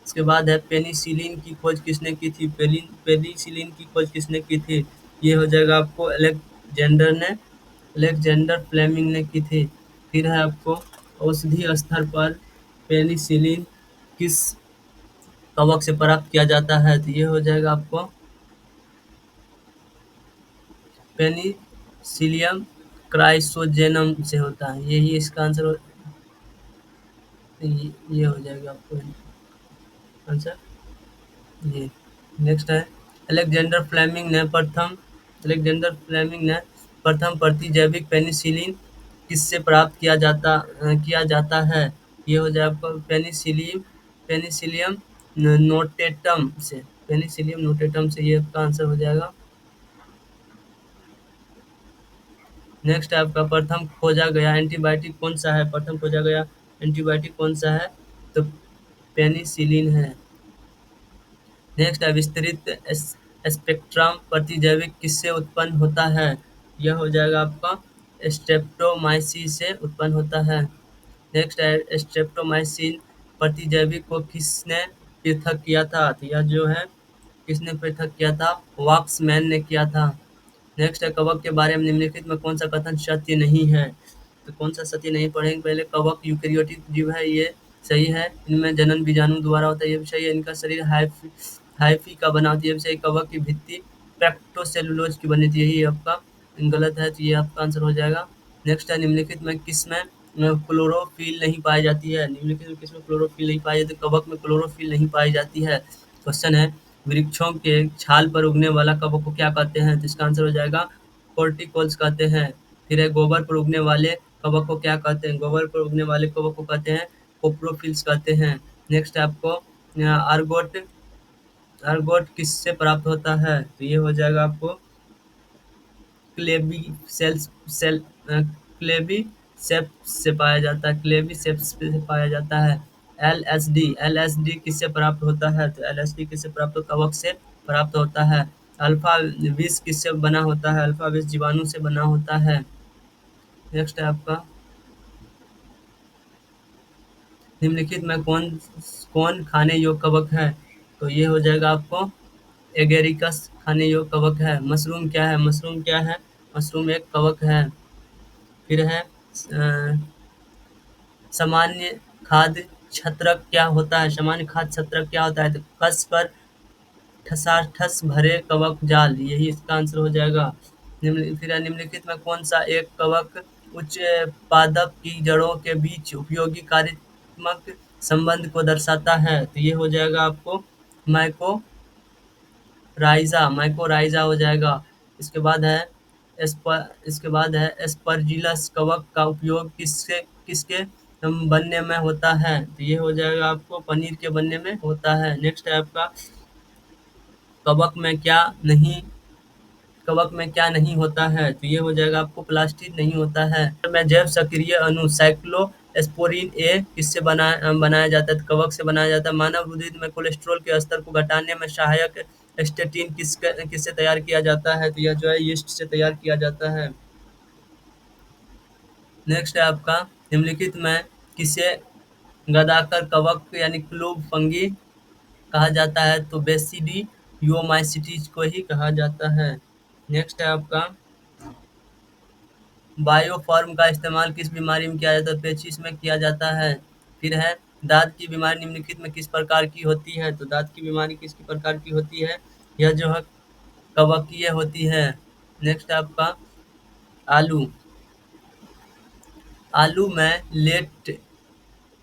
इसके बाद है पेनिसिलिन की खोज किसने की थी? पेनिसिलिन की खोज किसने की थी? ये हो जाएगा आपको अलेक्जेंडर फ्लेमिंग ने की थी। फिर है आपको औषधि स्तर पर पेनिसिलिन किस कवक से प्राप्त किया जाता है? तो ये हो जाएगा आपको पेनिसिलियम क्राइसोजेनम से होता है। यही इसका आंसर ये हो जाएगा आपको आंसर ये। नेक्स्ट है अलेक्जेंडर फ्लेमिंग ने प्रथम प्रतिजैविक पेनिसिलिन किससे प्राप्त किया जाता है? ये हो जाए आपको पेनिसिलियम नोटेटम से। पेनिसिलियम नोटेटम से ये आपका आंसर हो जाएगा। नेक्स्ट है आपका प्रथम खोजा गया एंटीबायोटिक कौन सा है? प्रथम खोजा गया एंटीबायोटिक कौन सा है? तो पेनिसिलिन है। नेक्स्ट है विस्तृत स्पेक्ट्रम प्रतिजैविक किससे उत्पन्न होता है? यह हो जाएगा आपका स्ट्रेप्टोमाइसिन से उत्पन्न होता है। नेक्स्ट है स्ट्रेप्टोमाइसिन प्रतिजैविक को किसने पृथक किया था? तो यह जो है किसने पृथक किया था? वॉक्समैन ने किया था। नेक्स्ट है कवक के बारे में निम्नलिखित में कौन सा कथन सत्य नहीं है? तो कौन सा सत्य नहीं पढ़ेंगे पहले। कवक यूकेरियोटिक जीव है, ये सही है। इनमें जनन बीजाणु द्वारा होता है, ये भी सही है। इनका शरीर हाइफी का बना होता है, ये भी सही। कवक की भित्ति पेक्टोसेलुलोज की बनी थी, यही आपका गलत है, तो ये आपका आंसर हो जाएगा। नेक्स्ट है, निम्नलिखित में किसमें क्लोरोफिल नहीं पाई जाती है। निम्नलिखित में किसमें क्लोरोफिल नहीं पाई जाती। कवक में क्लोरोफिल नहीं पाई जाती है। क्वेश्चन है, वृक्षों के छाल पर उगने वाला कवक को क्या कहते हैं, तो इसका आंसर हो जाएगा कॉर्टिकोल्स कहते हैं। फिर है, गोबर पर उगने वाले कवक को क्या कहते हैं। गोबर पर उगने वाले कवक को कहते हैं कोप्रोफिल्स कहते हैं। नेक्स्ट है आपको आर्गोट आर्गोट किससे प्राप्त होता है, तो ये हो जाएगा आपको क्लेबी सेल्स सेल क्लेबी सेप्स से पाया जाता है, क्लेबी सेप्स से पाया जाता है। एलएसडी किससे प्राप्त होता है, तो एलएसडी किससे प्राप्त होता है, कवक से प्राप्त होता है। अल्फा विष किससे बना होता है, अल्फा विष जीवाणु से बना होता है। नेक्स्ट है आपका, निम्नलिखित में कौन कौन खाने योग्य कवक है, तो ये हो जाएगा आपको एगेरिकस खाने योग्य कवक है। मशरूम क्या है, मशरूम क्या है, मशरूम एक कवक है। फिर है सामान्य खाद्य छत्रक क्या होता है, सामान्य खाद्य छत्रक क्या होता है, तो कस पर ठसाठस भरे कवक जाल, यही इसका आंसर हो जाएगा। फिर निम्नलिखित में कौन सा एक कवक उच्च पादप की जड़ों के बीच उपयोगी कार्यात्मक संबंध को दर्शाता है, तो ये हो जाएगा आपको माइकोराइजा हो जाएगा। इसके बाद है एस्परजिलस कवक का उपयोग किसके बनने में होता है, तो ये हो जाएगा आपको पनीर के बनने में होता है। नेक्स्ट है आपका, कवक में क्या नहीं कवक में क्या नहीं होता है, तो ये हो जाएगा आपको प्लास्टिक नहीं होता है। में जैव सक्रिय अणु साइक्लोस्पोरिन ए किससे बनाया जाता है, तो कवक से बनाया जाता है। मानव रुधिर में कोलेस्ट्रॉल के स्तर को घटाने में सहायक स्टेटिन किससे तैयार किया जाता है, तो यह जो है यीस्ट से तैयार किया जाता है। नेक्स्ट है आपका, निम्नलिखित में किसे गदाकर कवक यानी क्लूब फंगी कहा जाता है, तो बेसिडियोमाइसीट्स को ही कहा जाता है। नेक्स्ट है आपका, बायोफॉर्म का इस्तेमाल किस बीमारी में किया जाता है, पेचिश में किया जाता है। फिर है, दांत की बीमारी निम्नलिखित में किस प्रकार की होती है, तो दांत की बीमारी किस प्रकार की होती है, यह जो है कवकीय होती है। नेक्स्ट है आपका, आलू आलू में लेट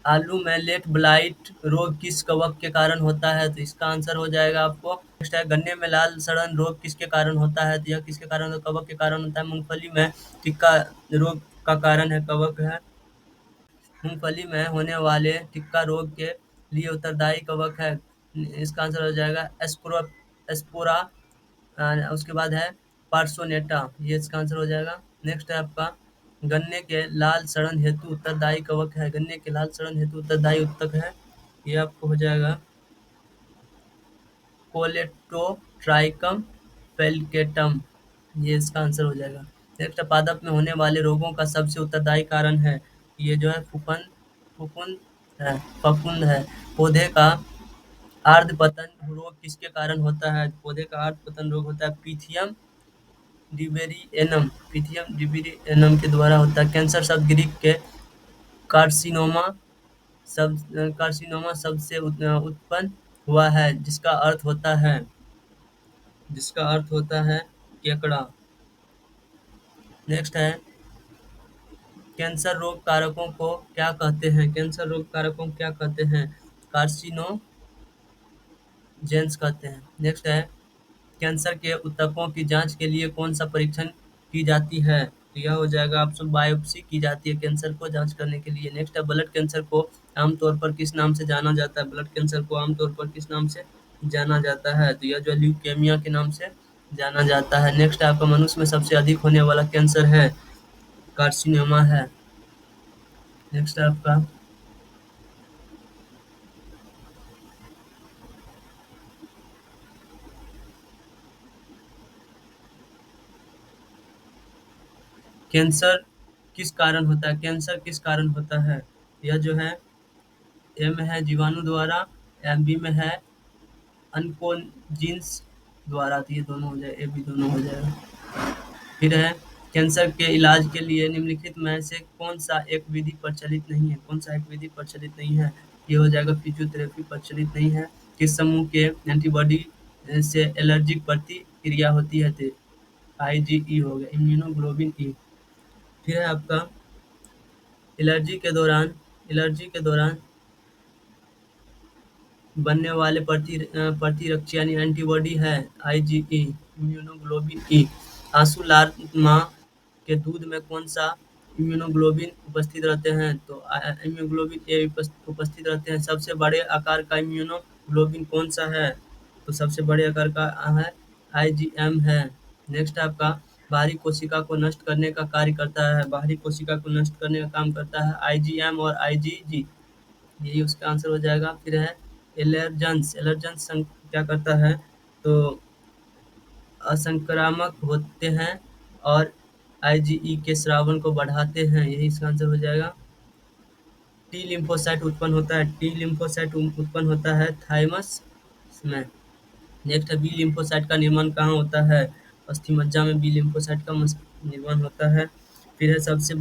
आलू में लेट ब्लाइट रोग किस कवक के कारण होता है, तो इसका आंसर हो जाएगा आपको। नेक्स्ट है, गन्ने में लाल सड़न रोग किसके कारण होता है, तो यह किसके कारण, कवक के कारण होता है। मूंगफली में टिक्का रोग का कारण है कवक है। मूंगफली में होने वाले टिक्का रोग के लिए उत्तरदायी कवक है, इसका आंसर हो जाएगा एस्पोरा। उसके बाद है पार्सोनेटा, ये इसका आंसर हो जाएगा। नेक्स्ट है आपका, गन्ने के लाल सड़न हेतु उत्तरदायी कवक है, गन्ने के लाल सड़न हेतु उत्तरदायी उत्तक है, ये आपको हो जाएगा कोलेटोट्राइकम फेलिकेटम, ये इसका आंसर हो जाएगा। नेक्स्ट, पादप में होने वाले रोगों का सबसे उत्तरदायी कारण है, ये जो है फफूंद फफूंद है। पौधे का अर्ध पतन रोग किसके कारण होता है, पौधे का अर्ध पतन रोग होता है पिथियम डिबेरियनम के द्वारा होता है। कैंसर शब्द ग्रीक के कार्सिनोमा शब्द से उत्पन्न हुआ है, जिसका अर्थ होता है केकड़ा। नेक्स्ट है, कैंसर रोग कारकों को क्या कहते हैं, कैंसर रोग कारकों को क्या कहते हैं, कार्सिनोजेंस कहते हैं। नेक्स्ट है, कैंसर के ऊतकों की जांच के लिए कौन सा परीक्षण की जाती है, तो यह हो जाएगा आपसे बायोप्सी की जाती है कैंसर को जांच करने के लिए। नेक्स्ट है, ब्लड कैंसर को आमतौर पर किस नाम से जाना जाता है, ब्लड कैंसर को आमतौर पर किस नाम से जाना जाता है, तो यह जो ल्यूकेमिया के नाम से जाना जाता है। नेक्स्ट आपका, मनुष्य में सबसे अधिक होने वाला कैंसर है कार्सिनोमा है। नेक्स्ट आपका, कैंसर किस कारण होता है, कैंसर किस कारण होता है, यह जो है ए में है जीवाणु द्वारा, एम बी में है अनकोन्जिन्स द्वारा, तो ये दोनों हो जाए, ए बी दोनों हो जाएगा। फिर है, कैंसर के इलाज के लिए निम्नलिखित में से कौन सा एक विधि प्रचलित नहीं है? कौन सा एक विधि प्रचलित नहीं है? ये हो जाएगा फिजियोथेरेपी प्रचलित नहीं है। किस समूह के एंटीबॉडी से एलर्जिक प्रतिक्रिया होती है? तो आईजीई हो गया, इम्यूनोग्लोबिन ई। फिर है आपका एलर्जी के दौरान बनने वाले प्रतिरक्षी यानी एंटीबॉडी है आईजीई, इम्यूनोग्लोबिन ई। आंसू लार माँ के दूध में कौन सा इम्यूनोग्लोबिन उपस्थित रहते हैं? तो इम्यूनोग्लोबिन ए उपस्थित रहते हैं। सबसे बड़े आकार का इम्यूनोग्लोबिन कौन सा है? तो सबसे बड़े आकार का है आईजीएम है। नेक्स्ट आपका बाहरी कोशिका को नष्ट करने का कार्य करता है, बाहरी कोशिका को नष्ट करने का काम करता है आईजीएम और आईजीजी, यही उसका आंसर हो जाएगा। फिर है एलर्जेंस, क्या करता है? तो असंक्रामक होते हैं और आईजीई के स्रावन को बढ़ाते हैं, यही इसका आंसर हो जाएगा। टी लिम्फोसाइट उत्पन्न होता है, टी लिम्फोसाइट उत्पन्न होता है थाइमस में। नेक्स्ट है बी लिम्फोसाइट का निर्माण कहाँ होता है? अस्थिमज्जा में बी लिम्फोसाइट का निर्माण होता है। फिर है सबसे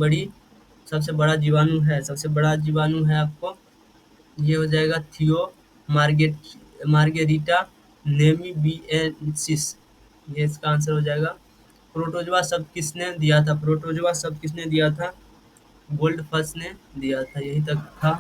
बड़ा जीवाणु है आपको, ये हो जाएगा थियो मार्गेरिटा नेमीबिएंसिस, ये इसका आंसर हो जाएगा। प्रोटोजोआ शब्द किसने दिया था? गोल्डफश ने दिया था, यही तक था।